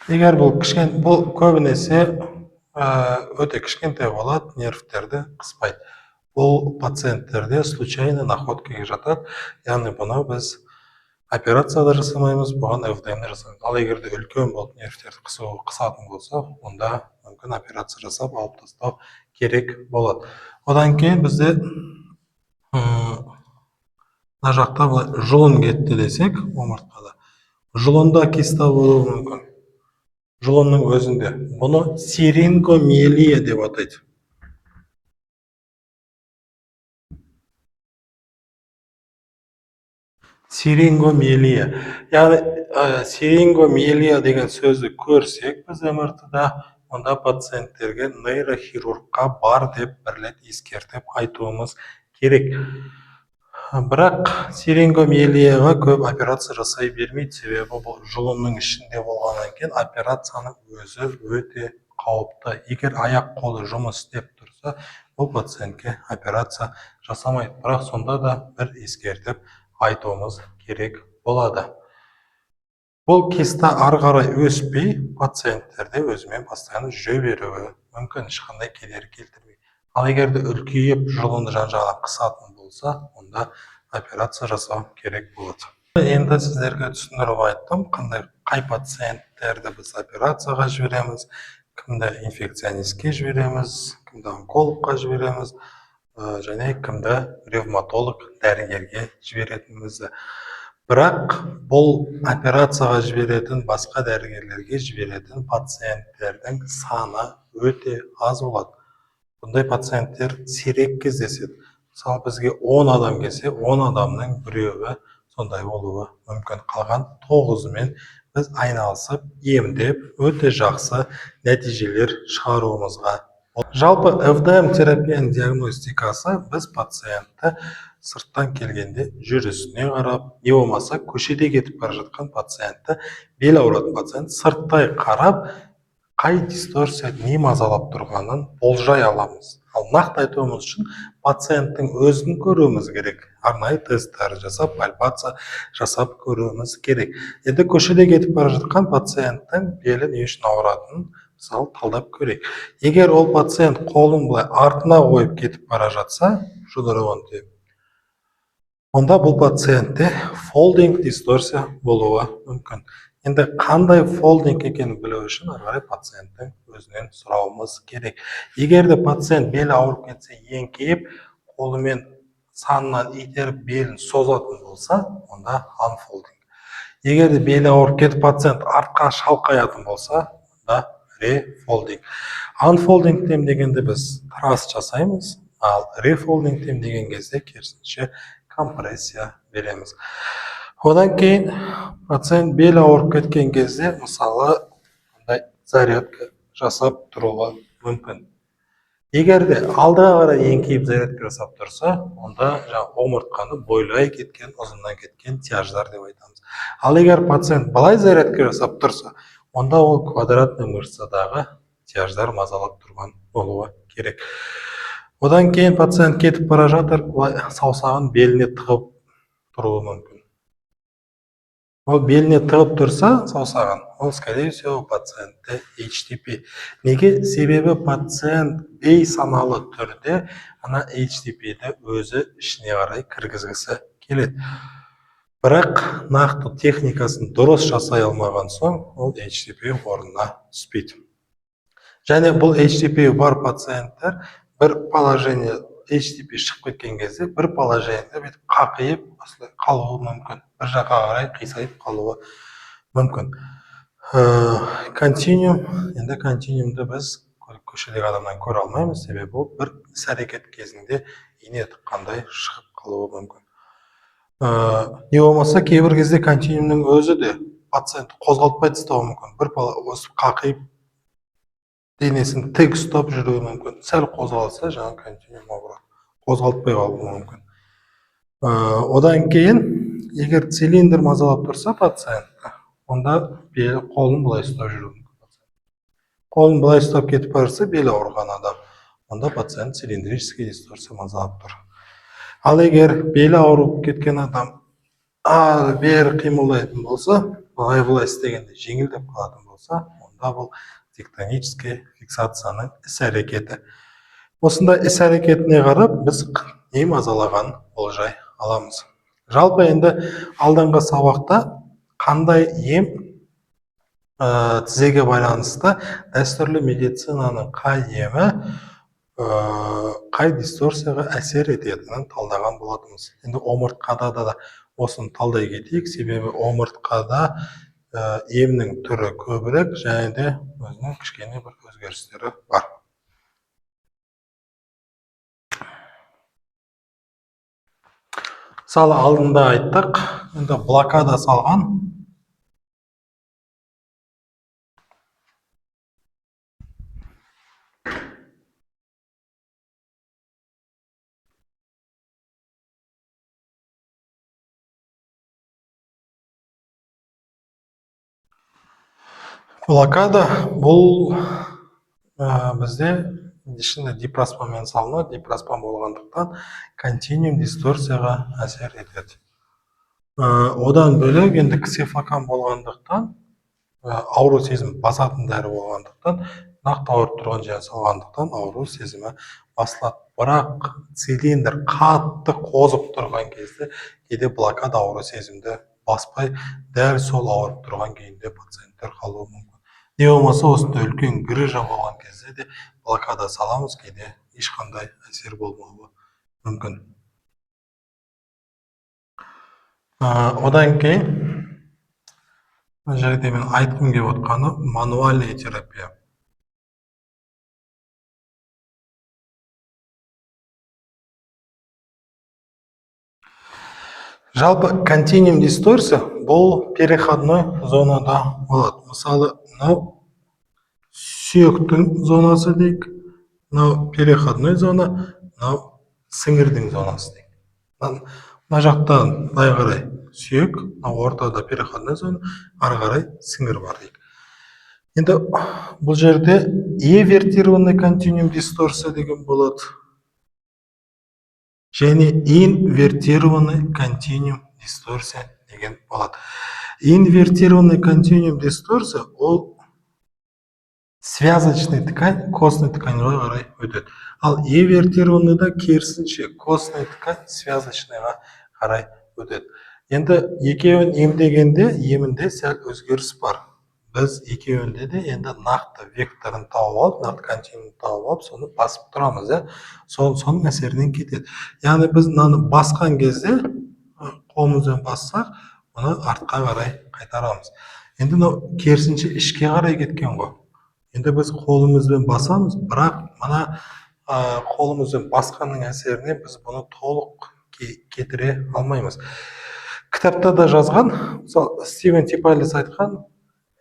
Егер бұл көбінесе өте кішкентай болады, нервтерді қыспайды. Бұл пациенттерде случайно находкаға жатады. Яғни бұны біз операцияда жасамаймыз, бұған ФДМ-де жасаймыз. Ал егер де үлкен болып нервтерді қысатын болса, онда мүмкін операция жасап алып тастау керек болады. Одан кейін бізде мына жақта жұлын кетті десек, омыртқада. Жұлында киста болуы мүмкін. Жұлынның өзінде. Бұны сирингомиелия деп атайды. Сирингомиелия. Яғни сирингомиелия деген сөзді көрсек біз МРТ-да, онда пациенттерге нейрохирургқа бар деп бірлет ескертіп айтуымыз керек. Бірақ сирингомиелияға көп операция жасай бермейді, себебі бұл жұлынның ішінде болғаннан кейін операцияның өзі өте қауіпті. Егер аяқ қолы жұмыс істеп тұрса, бұл пациентке операция жасамайды. Бірақ сонда да бір ескертіп айтуымыз керек болады. Бұл киста ары қарай өспей, пациенттерде өзімен постоянно жүре беруі мүмкін, ешқандай кедергі келтірмей. Ал егер де үлкейіп, жұлынды жан-жағына қысатын болса, онда операция жасау керек болады. Енді сіздерге түсіндіріп айттым, қай пациенттерді біз операцияға жібереміз, кімді инфекционистке жібереміз, кімді онкологқа жібереміз, және кімді ревматолог дәрігерге жіберетінімізді. Бірақ бұл операцияға жіберетін, басқа дәрігерлерге жіберетін пациенттердің саны өте аз болады. Бұндай пациенттер сирек кездеседі. Мысалы бізге 10 адам келсе, 10 адамның біреуі сондай болуы мүмкін. Қалған 9-мен біз айналысып, емдеп, өте жақсы нәтижелер шығаруымызға. Жалпы ФДМ терапияның диагностикасы біз пациентті сырттан келгенде жүрісіне қарап, не болмаса көшеде кетіп бара жатқан пациентті, бел ауыратын пациент сырттай қарап, қай дисторсия не мазалап тұрғанын болжай аламыз. Ал нақты айтуымыз үшін пациенттің өзін көруіміз керек. Арнайы тесттер жасап, пальпация жасап көруіміз керек. Енді көшеде кетіп бара жатқан пациенттің белі не үшін ауыратынын мысалы талдап көрейік. Егер ол пациент қолын былай артына қойып кетіп бара жатса, жұдырығын деп, онда бұл пациентте фолдинг дисторсия болуы мүмкін. Енді қандай фолдинг екенін білу үшін ары қарай пациенттің өзінен сұрауымыз керек. Егер де пациент белі ауырып кетсе, еңкейіп, қолымен санынан итеріп белін созатын болса, онда анфолдинг. Егер де белі ауырып кетіп пациент артқа шалқаятын болса, онда рефолдинг. Анфолдинг дегенде біз траст жасаймыз, ал рефолдинг деген кезде керісінше компрессия береміз. Одан кейін пациент бел ауырып кеткен кезде, мысалы, зарядка жасап тұруға мүмкін. Егер де алдыға қарай еңкейіп зарядка жасап тұрса, онда омыртқаны бойлай кеткен, ұзыннан кеткен тяждар деп айтамыз. Ал егер пациент былай зарядка жасап тұрса, онда ол квадратный мышцадағы тяждар мазалап тұрған болуы керек. Одан кейін пациент кетіп бара жатыр, саусағын беліне тығып тұруы мүмкін. Ол беліне тығып тұрса, саусағын, ол, скорее всего, пациентте HTP. Неге? Себебі пациент бейсаналы түрде ана HTP-ді өзі ішіне қарай кіргізгісі келеді. Бірақ нақты техникасын дұрыс жасай алмаған соң, ол HTP орнына түспейді. Және бұл HTP бар пациенттер бір положение HTP шығып кеткен кезде, бір положениеде бетіп қақиып қалуы мүмкін. Бір жаққа қарай қисайып қалуы мүмкін. Континуум, енді континуумды біз көшедегі адамнан көре алмаймыз, себебі бұл бір іс-әрекет кезінде ине тыққандай шығып қалуы мүмкін. Не болмаса кейбір кезде континуумның өзі де пациентті қозғалтпай тастауы мүмкін. Бір өсіп қақиып денесін тік ұстап жүруі мүмкін. Сәл қозғалса, жаңа континуум ауырады. Қозғалтпай қалуы мүмкін. Одан кейін, егер цилиндр мазалап тұрса пациентті, онда қолын былай ұстап жүруі мүмкін. Қолын былай ұстап кетіп барса, белі ауырған адам, онда пациент цилиндрический дисторсия мазалап тұр. Ал егер белі ауырып кеткен адам бері қимылдайтын болса, былай істегенде жеңілдеп қалатын болса, онда бұл тектонический фиксацияның іс-әрекеті. Осындай іс-әрекетіне қарап, біз не мазалағанын болжай аламыз. Жалпы енді алдыңғы сабақта қандай ем тізеге байланысты дәстүрлі медицинаның қай емі қай дисторсияға әсер ететінін талдаған болатынбыз. Енді омыртқада да осыны талдай кетейік, себебі омыртқада емнің түрі көбірек, және де өзінің кішкене бір өзгерістері бар. Мысалы алдында айттық, енді блокада салған. Блокада бұл бізде ішінде дипроспанмен салынады. Дипроспан болғандықтан континуум дисторсияға әсер етеді. Одан бөлек енді ксифлокан болғандықтан ауру сезімі басатын дәрі болғандықтан, нақты ауырып тұрған жеріне салғандықтан ауру сезімі басылады. Бірақ цилиндр қатты қозып тұрған кезде кейде блокада ауру сезімді баспай, дәл сол ауырып тұрған күйінде пациенттер қалуы мүмкін. Не болмаса осындай үлкен грыжа болған кезде де блокада саламыз, кейде ешқандай әсер болмауы мүмкін. Одан кейін мына жерде мен айтқым келіп отқаны мануальный терапия. Жалпы континуум дисторсия бұл переходной зонада болады. Мысалы, мынау сүйектің зонасы дейік, мынау переходной зона, мынау сіңірдің зонасы дейік. Мына жақтан былай қарай сүйек, мынау ортада переходной зона, ары қарай сіңір бар дейік. Енді бұл жерде эвертированный континуум дисторсия деген болады. Және инвертированный континуум дисторсия деген болады. Инвертированный континуум дисторсия ол связочный ткань костный тканьға қарай өтеді. Ал эвертированныйда керісінше костный ткань связочныйға қарай өтеді. Енді екеуін емдегенде емінде сәл өзгеріс бар. Біз екеуінде де енді нақты векторын тауып алып, нақты континуумды тауып алып, соны басып тұрамыз, соның әсерінен кетеді. Яғни біз мынаны басқан кезде, қолымызбен бассақ, оны артқа қарай қайтарамыз. Енді мынау керісінше ішке қарай кеткен ғой. Енді біз қолымызбен басамыз, бірақ мына қолымызбен басқанның әсеріне біз бұны толық кетіре алмаймыз. Кітапта да жазған, мысалы Стивен Типалис айтқан,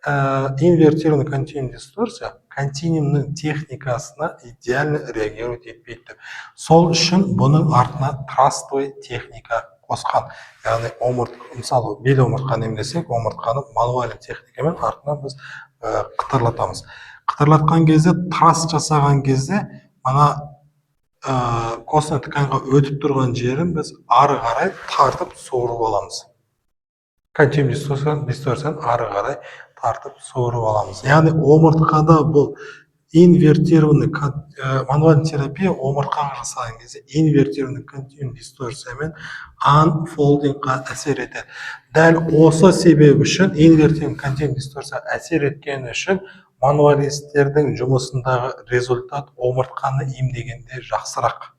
инвертированный континуум дисторсия континуумның техникасына идеально реагировать етпейді. Сол үшін бұның артына трастовый техника қосқан. Яғни мысалы бел омыртқаны емдесек, омыртқаны мануальный техникамен артынан біз қытырлатамыз. Қытырлатқан кезде, траст жасаған кезде, мана костный тканьға өтіп тұрған жерін біз ары қарай тартып суырып аламыз. Континуум дисторсияны ары қарай тартып суырып аламыз. Яғни омыртқада бұл инвертированный мануальный терапия омыртқаға жасаған кезде инвертированный континуум дисторсиямен анфолдингқа әсер етеді. Дәл осы себеп үшін инвертированный континуум дисторсия әсер еткені үшін мануалистердің жұмысындағы результат омыртқаны емдегенде жақсырақ.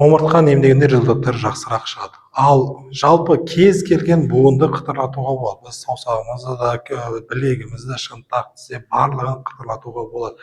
Омыртқаны емдегенде результаттар жақсырақ шығады. Ал жалпы кез келген буынды қытырлатуға болады. Біз саусағымызды да, білегімізді, шынтақ, тізе барлығын қытырлатуға болады.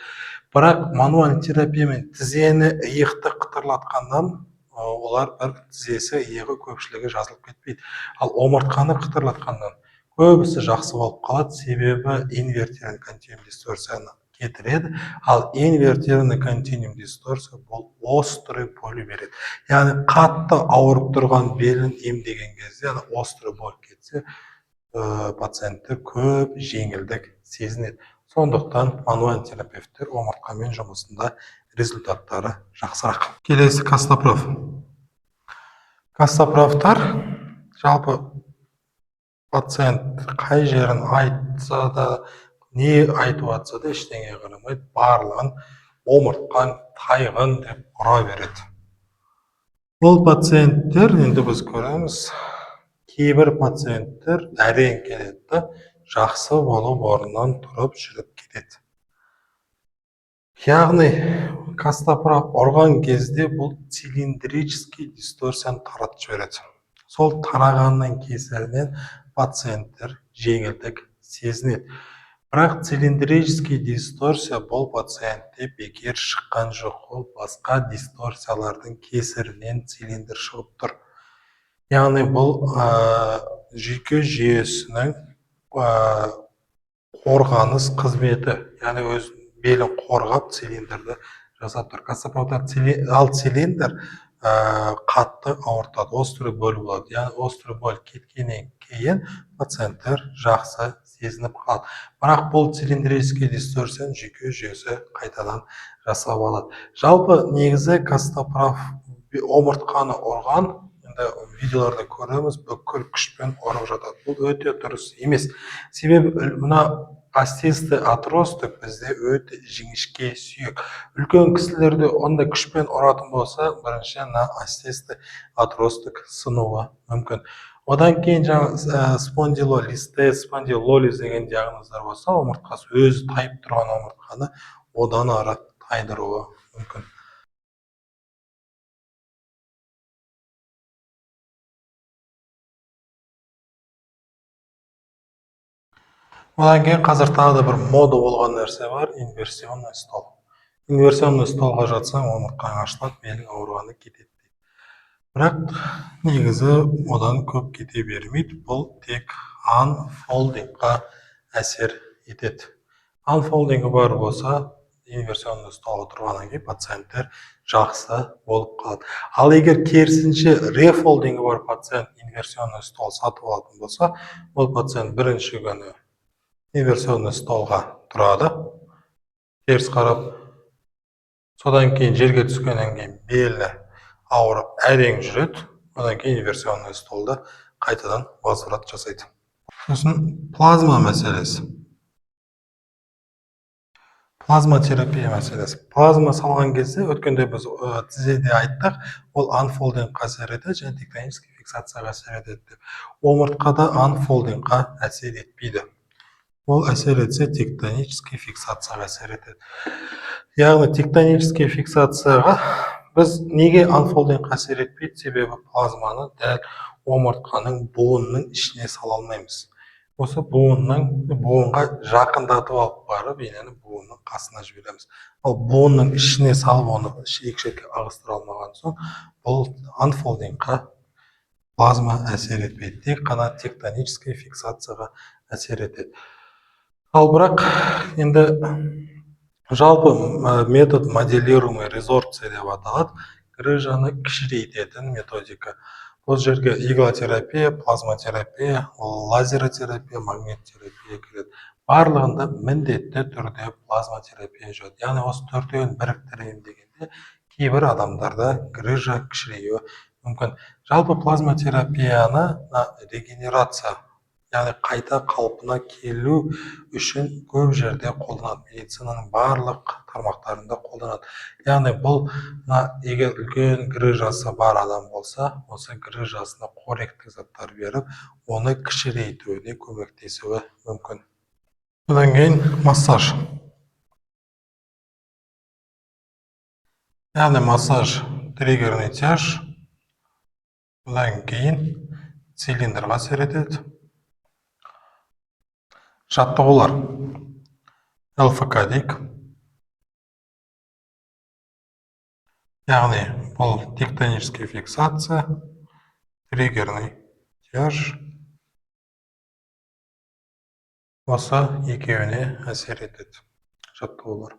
Бірақ мануальный терапиямен тізені, иықты қытырлатқаннан олар бір тізесі, иығы көпшілігі жазылып кетпейді. Ал омыртқаны қытырлатқаннан көбісі жақсы болып қалады, себебі инвертированный континуум дисторсияны кетіреді. Ал инвертированный континуум дисторсия бұл острый боль береді. Яғни қатты ауырып тұрған белін емдеген кезде, острый боль кетсе, пациенттер көп жеңілдік сезінеді. Сондықтан мануальный терапевттер омыртқамен жұмысында результаттары жақсырақ. Келесі кастопроф. Кастопрофтар жалпы пациент қай жерін айтса да, не айтып жатса да ештеңеге қарамайды, барлығын омыртқан, тайғын деп ұра береді. Бұл пациенттер, енді біз көреміз, кейбір пациенттер әрең келеді, жақсы болып орнынан тұрып жүріп кетеді. Яғни кастопроф ұрған кезде бұл цилиндрический дисторсияны таратып жібереді. Сол тарағанның кесірінен пациенттер жеңілдік сезінеді. Бірақ цилиндрический дисторсия бұл пациентте бекер шыққан жоқ, ол басқа дисторсиялардың кесірінен цилиндр шығып тұр. яғни бұл жүйке жүйесінің қорғаныс қызметі, яғни өз белін қорғап цилиндрді жасап тұр. Ал цилиндр қатты ауыртады, острый боль болады. Яғни острый боль кеткеннен кейін пациенттер жақсы сезініп қалады. Бірақ бұл цилиндрический дисторсияны жүйке жүйесі қайтадан жасап алады. Жалпы негізі костоправ омыртқаны ұрған, енді видеоларда көреміз, бүкіл күшпен ұрып жатады. Бұл өте дұрыс емес. Себебі мына остеистый отросток бізде өте жіңішке сүйек. Үлкен кісілерде ондай күшпен ұратын болса, бірінші остеистый отросток сынуы мүмкін. Одан кейін жаңа спондилолистез, спондилолиз деген диагноздар болса, омыртқасы өзі тайып тұрған омыртқаны одан ары тайдыруы мүмкін. Одан кейін қазір тағы да бір мода болған нәрсе бар, инверсионный стол. Инверсионный столға жатсаң, омыртқаң ашылады, белің ауырғаны кетеді. Бірақ негізі одан көп кете бермейді. Бұл тек анфолдингқа әсер етеді. Анфолдингі бар болса, инверсионный столға тұрғаннан кейін пациенттер жақсы болып қалады. Ал егер керісінше рефолдингі бар пациент инверсионный стол сатып алатын болса, ол пациент бірінші күні инверсионный столға тұрады, теріс қарап, содан кейін жерге түскеннен кейін белі ауырып әрең жүреді, одан кейін инверсионный столды қайтадан возврат жасайды. Сосын плазма мәселесі. Плазма терапия мәселесі. Плазма салған кезде, өткенде біз тізеде айттық, ол анфолдингқа әсер етеді, және тектонический фиксацияға әсер етеді. Омыртқада анфолдингқа әсер етпейді. Ол әсер етсе, тектонический фиксацияға әсер етеді. Яғни тектонический фиксацияға біз неге анфолдингқа әсер етпейді? Себебі плазманы дәл омыртқаның буынының ішіне сала алмаймыз. Осы буынға жақындатып алып барып, енені буынның қасына жібереміз. Ал буынның ішіне салып, оны шек-шекке ағыстыра алмаған соң, бұл анфолдингқа плазма әсер етпейді. Тек қана тектонический фиксацияға әсер етеді. Ал бірақ енді жалпы метод моделируемый резорбция деп аталады. Грыжаны кішірейтетін методика. Бұл жерге иглотерапия, плазмотерапия, лазеротерапия, магниттерапия кіреді. Барлығында міндетті түрде плазмотерапия жүреді. Яғни осы төртеуін біріктірейін дегенде кейбір адамдарда грыжа кішіреюі мүмкін. Жалпы плазмотерапияны регенерация, яғни қайта қалпына келу үшін көп жерде қолданады. Медицинаның барлық тармақтарында қолданады. Яғни бұл егер үлкен грыжасы бар адам болса, осы грыжасына корректік заттар беріп, оны кішірейтуіне көмектесуі мүмкін. Одан кейін массаж. Яғни массаж триггерный тяж. Одан кейін цилиндрға әсер етеді. Жаттығулар. ЛФК-дик. Яғни бұл тектонический фиксация, триггерный тяж. Осы екеуіне әсер етеді жаттығулар.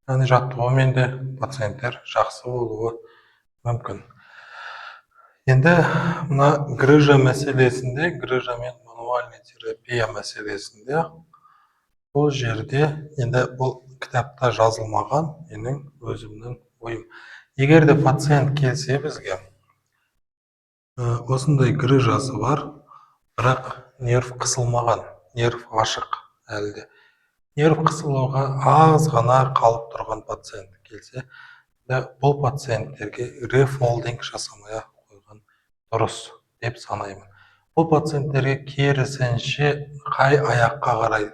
Яғни жаттығумен де пациенттер жақсы болуы мүмкін. Енді мына грыжа мәселесінде, грыжа мен мануальный терапия мәселесінде, бұл жерде енді бұл кітапта жазылмаған менің өзімнің ойым. Егер де пациент келсе бізге, осындай грыжасы бар, бірақ нерв қысылмаған, нерв ашық әлде. Нерв қысылуға аз ғана қалып тұрған пациент келсе, бұл пациенттерге рефолдинг жасамай қойған дұрыс деп санаймын. Бұл пациенттерге керісінше қай аяққа қарай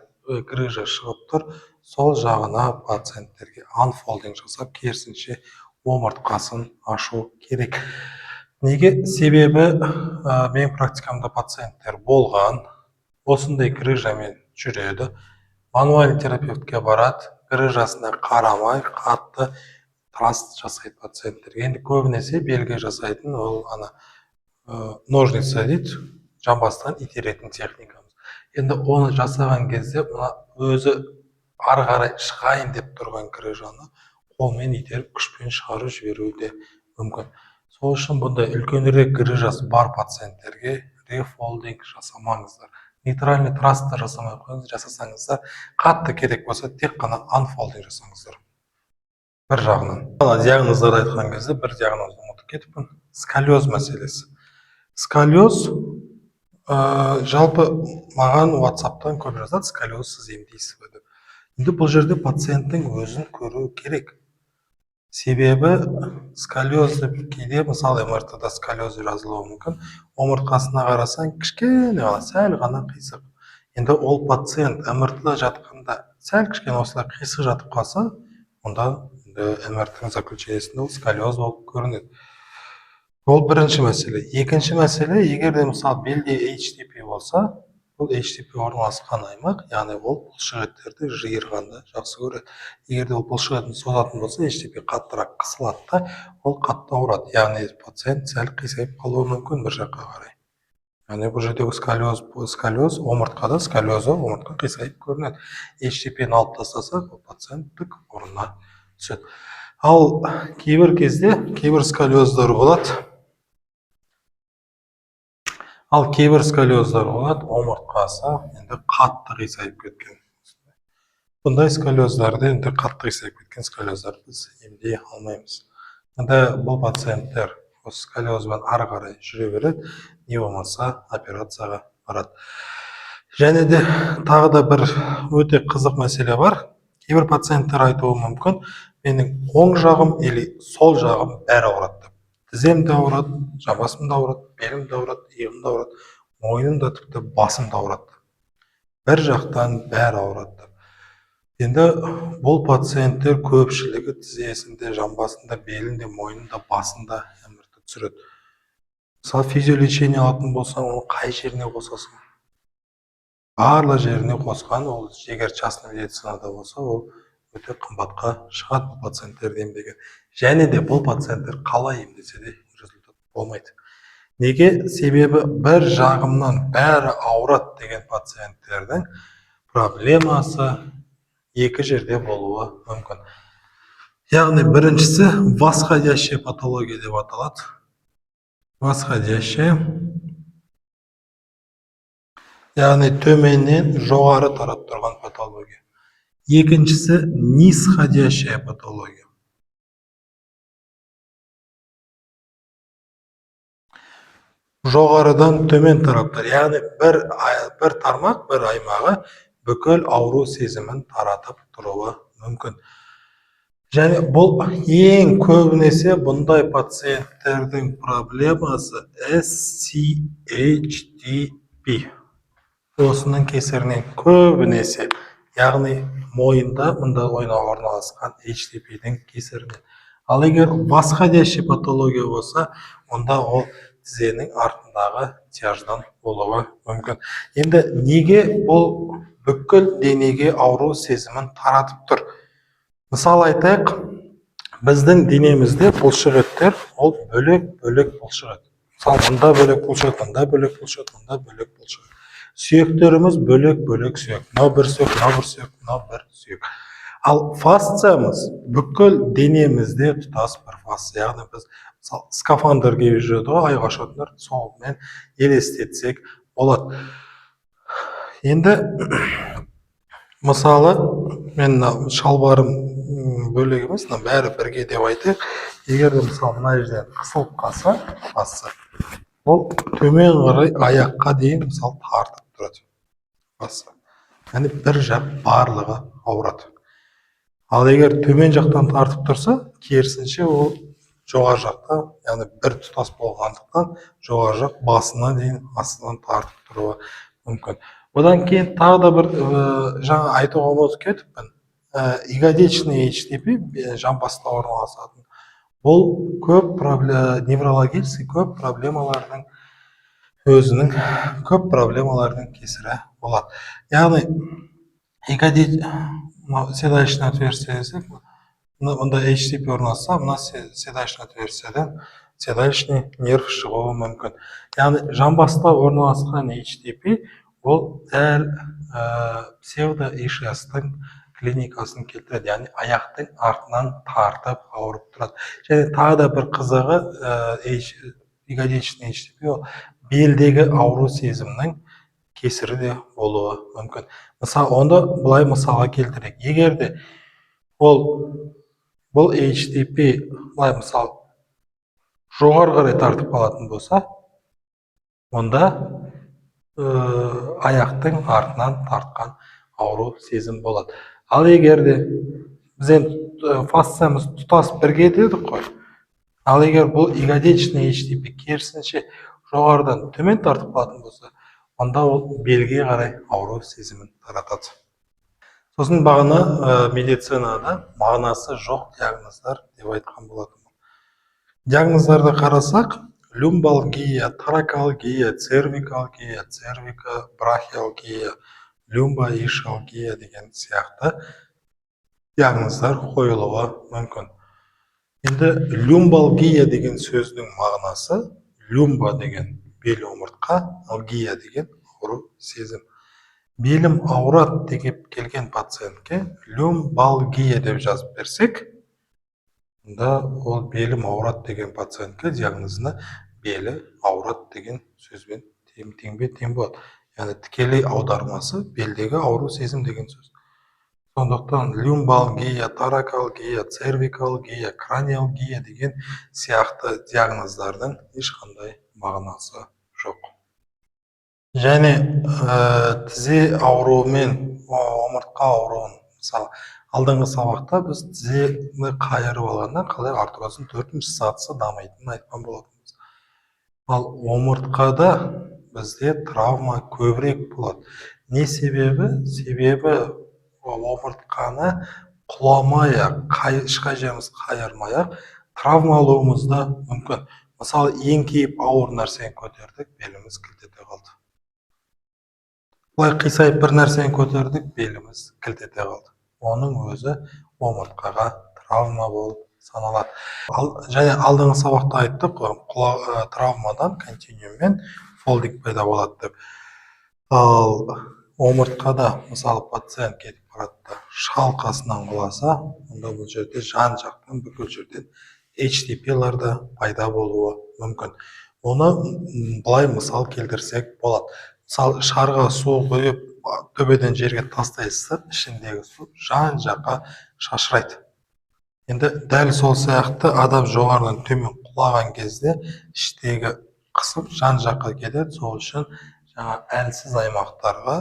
грыжа шығып тұр, сол жағына пациенттерге анфолдинг жасап, керісінше омыртқасын ашу керек. Неге? Себебі мен практикамда пациенттер болған, осындай грыжамен жүреді, мануальный терапевтке барады, грыжасына қарамай қатты траст жасайды пациенттерге. Енді көбінесе белге жасайтын ол ножница дейді, жамбастан итеретін техникамыз. Енді оны жасаған кезде мына өзі ары қарай шығайын деп тұрған крыжаны қолмен итеріп күшпен шығарып жіберуі де мүмкін. Сол үшін бұндай үлкенірек крыжасы бар пациенттерге рефолдинг жасамаңыздар. Нейтральный трасты жасамай қойыңыз, жасасаңыздар қатты керек болса тек қана анфолдинг жасаңыздар. Бір жағынан. Диагноздарды айтқан кезде бір диагнозды ұмытып кетіппін. Сколиоз мәселесі. Сколиоз жалпы маған WhatsApp-тан көп жазады, сколиоз сіз емдейсіз бе деп. Енді бұл жерде пациенттің өзін көру керек. Себебі сколиозды кейде мысалы МРТ-да сколиоз жазылуы мүмкін. Омыртқасына қарасаң кішкене ғана, сәл ғана қисық. Енді ол пациент МРТ-да жатқанда сәл кішкене осылай қисық жатып қалса, онда МРТ-ның заключениесінде ол сколиоз болып көрінеді. Ол бірінші мәселе. Екінші мәселе, егер де мысалы белде HTP болса, бұл HTP орналасқан аймақ, яғни ол бұлшықеттерді жиырғанды жақсы көреді. Егер де ол бұлшықетін созатын болса, HTP қаттырақ қысылады да, ол қатты ауырады. Яғни пациент сәл қисайып қалуы мүмкін бір жаққа қарай. Яғни бұл жердегі сколиоз омыртқада, сколиозы омыртқа қисайып көрінеді. HTP-ні алып тастасақ, ол пациенттік орнына түседі. Ал кейбір кезде кейбір сколиоздар болады. Омыртқасы енді қатты қисайып кеткен. Бұндай сколиоздарды, енді қатты қисайып кеткен сколиоздарды біз емдей алмаймыз. Енді бұл пациенттер осы сколиозбен ары қарай жүре береді, не болмаса операцияға барады. Және де тағы да бір өте қызық мәселе бар. Кейбір пациенттер айтуы мүмкін, менің оң жағым или сол жағым бәрі ауырады. Тізем де ауырады, жамбасым да ауырады, белім де ауырады, иығым да ауырады, мойным да тіпті басым да ауырады. Бір жақтан бәрі ауырады. Енді бұл пациенттер көпшілігі тізесінде, жамбасында, белінде, мойнында, басында МРТ түсіреді. Мысалы физиолечение алатын болсаң, оны қай жеріне қосасың? Барлық жеріне қосқан, ол егер частный медицинада болса, ол өте қымбатқа шығады бұл пациенттерді емдеген. Және де бұл пациенттер қалай емдесе де результат болмайды. Неге? Себебі бір жағымнан бәрі ауырады деген пациенттердің проблемасы екі жерде болуы мүмкін. Яғни біріншісі восходящая патология деп аталады. Восходящая, яғни төменнен жоғары тарап тұрған патология. Екіншісі нисходящая патология. Жоғарыдан төмен тараптар, яғни бір тармақ, бір аймағы бүкіл ауру сезімін таратып тұруы мүмкін. Және бұл ең көбінесе бұндай пациенттердің проблемасы SCHDP. Осының кесірінен көбінесе, яғни мойында мұнда орналасқан HTP-дің кесірінен. Ал егер восходящий патология болса, онда ол тізенің артындағы тяждан болуы мүмкін. Енді неге бұл бүкіл денеге ауру сезімін таратып тұр? Мысалы айтайық, біздің денемізде бұлшықеттер ол бөлек бұлшықет. Мысалы, мұнда бөлек бұлшықет, мұнда бөлек бұлшықет, мұнда бөлек бұлшықет. Сүйектеріміз бөлек сүйек. Мынау бір сүйек, мынау бір сүйек, мынау бір сүйек. Ал фасциямыз бүкіл денемізде тұтас бір фасция. Яғни біз скафандр киіп жүреді ғой, айға ұшатындар, сонымен елестетсек болады. Енді мысалы мен шалбарым бөлек емес, бәрі бірге деп айтайық. Егер де мысалы мына жерден қысылып қалса, фасция, ол төмен қарай аяққа дейін мысалы тартып тұрады. Фасция. Яғни бір жақ барлығы ауырады. Ал егер төмен жақтан тартып тұрса, керісінше ол жоғары жақта, яғни бір тұтас болғандықтан жоғары жақ басына дейін астынан тартып тұруы мүмкін. Одан кейін тағы да бір жаңа айтуға ұмытып кетіппін. Ягодичный HTP, жамбаста орналасатын. Бұл көп неврологический көп проблемалардың кесірі болады. Яғни седалищный отверстие десек, мұнда HTP орналасса, мына седалищный отверстиеден седалищный нерв шығуы мүмкін. Яғни жамбаста орналасқан HTP ол дәл псевдоишиастың клиникасын келтіреді, яғни аяқтың артынан тартып ауырып тұрады. Және тағы да бір қызығы, ягодичный HTP ол белдегі ауру сезімнің кесірі де болуы мүмкін. Мысалы, онда былай мысалға келтірейік. Егер де бұл HTP былай мысалы жоғары қарай тартып қалатын болса, онда аяқтың артынан тартқан ауру сезім болады. Ал егер де біз фасциямыз тұтас бірге дедік қой. Ал егер бұл ягодичный HTP керісінше жоғарыдан төмен тартып қалатын болса, онда ол белге қарай ауру сезімін таратады. Сосын бағана медицинада мағынасы жоқ диагноздар деп айтқан болатынмын. Диагноздарды қарасақ, люмбалгия, торакалгия, цервикалгия, цервикобрахиалгия, люмбоишалгия деген сияқты диагноздар қойылуы мүмкін. Енді люмбалгия деген сөздің мағынасы, люмба деген бел омыртқа, алгия деген ауру сезім. Белім ауырады деп келген пациентке люмбалгия деп жазып берсек, онда ол белім ауырады деген пациентке диагнозына белі ауырады деген сөзбен тең болады. Яғни тікелей аудармасы белдегі ауру сезім деген сөз. Сондықтан люмбалгия, торакалгия, цервикалгия, краниалгия деген сияқты диагноздардың ешқандай мағынасы жоқ. Және тізе ауруымен омыртқа ауруын, мысалы, алдыңғы сабақта біз тізені қайырып алғанда қалай артроздің 4-ші сатысы дамитынын айтқан болатынбыз. Ал омыртқада бізде травма көбірек болады. Не себебі? Себебі омыртқаны құламай-ақ, ешқай жеріміз қайырмай-ақ травма алуымыз да мүмкін. Мысалы, еңкейіп ауыр нәрсені көтердік, беліміз кілтете қалды. Бұлай қисайып бір нәрсені көтердік, беліміз кілтете қалды. Оның өзі омыртқаға травма болып саналады. Және алдыңғы сабақта айттық, травмадан континууммен фолдинг пайда болады деп. Ал омыртқада, мысалы, пациент кетіп барады, шалқасынан құласа, онда бұл жерде жан жақтан бүкіл жерден HTP-лар да пайда болуы мүмкін. Оны былай мысал келтірсек болады. Мысалы, шарға су құйып, төбеден жерге тастайсыз, ішіндегі су жан жаққа шашырайды. Енді дәл сол сияқты адам жоғарыдан төмен құлаған кезде іштегі қысым жан жаққа кетеді. Сол үшін әлсіз аймақтарға,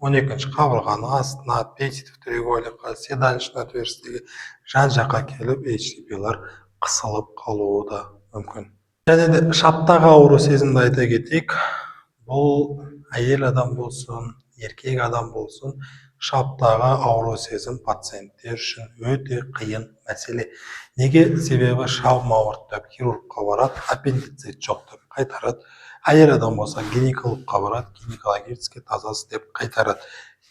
12-ші қабырғаның астына, аппендицит треугольникқа, седалищный отверстиеге жан жаққа келіп HTP-лар қысылып қалуы да мүмкін. Және де шаптағы ауру сезімді айта кетейік. Бұл әйел адам болсын, еркек адам болсын, шаптағы ауру сезім пациенттер үшін өте қиын мәселе. Неге? Себебі шабым ауырды деп хирургқа барады, аппендицит жоқ деп қайтарады. Әйел адам болса гинекологқа барады, гинекологический тазасы деп қайтарады.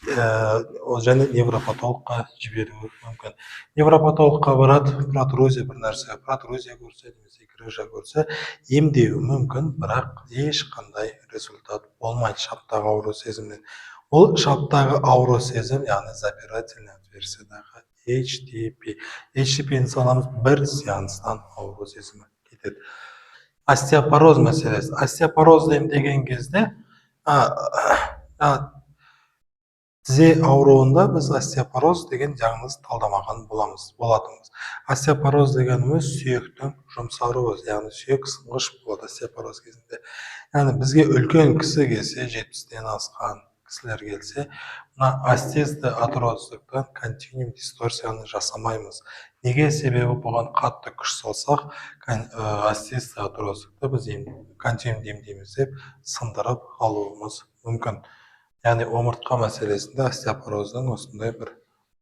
Және невропатологқа жіберуі мүмкін. Невропатологқа барады, протрузия бір нәрсе, протрузия көрсе, немесе грыжа көрсе, емдеуі мүмкін, бірақ ешқандай результат болмайды шаптағы ауру сезімнен. Ол шаптағы ауру сезім, яғни запирательный отверстиядағы HTP. HTP-ні саламыз, бір сеанстан ауру сезімі кетеді. Остеопороз мәселесі. Остеопороз деген кезде тізе ауруында біз остеопороз деген диагноз талдамаған болатынбыз. Остеопороз дегеніміз сүйектің жұмсаруы, яғни сүйек сынғыш болады остеопороз кезінде. Яғни бізге үлкен кісі келсе, 70-тен асқан кісілер келсе, остеоатроздықтан континуум дисторсияны жасамаймыз. Неге? Себебі бұған қатты күш салсақ, остеоатроздықты біз континуум емдейміз деп сындырып алуымыз мүмкін. Яғни омыртқа мәселесінде остеопороздың осындай бір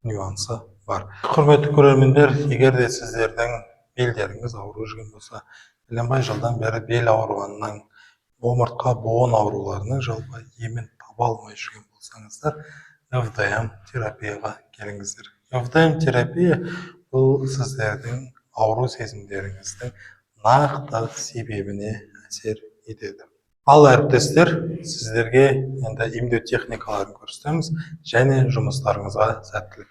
нюансы бар. Құрметті көрермендер, егер де сіздердің белдеріңіз ауырып жүрген болса, бәленбай жылдан бері бел ауруынан, омыртқа буын ауруларының жалпы емін таба алмай жүрген болсаңыздар, ФДМ терапияға келіңіздер. ФДМ терапия бұл сіздердің ауру сезімдеріңіздің нақты себебіне әсер етеді. Ал әріптестер, сіздерге енді емдеу техникаларын көрсетеміз және жұмыстарыңызға сәттілік.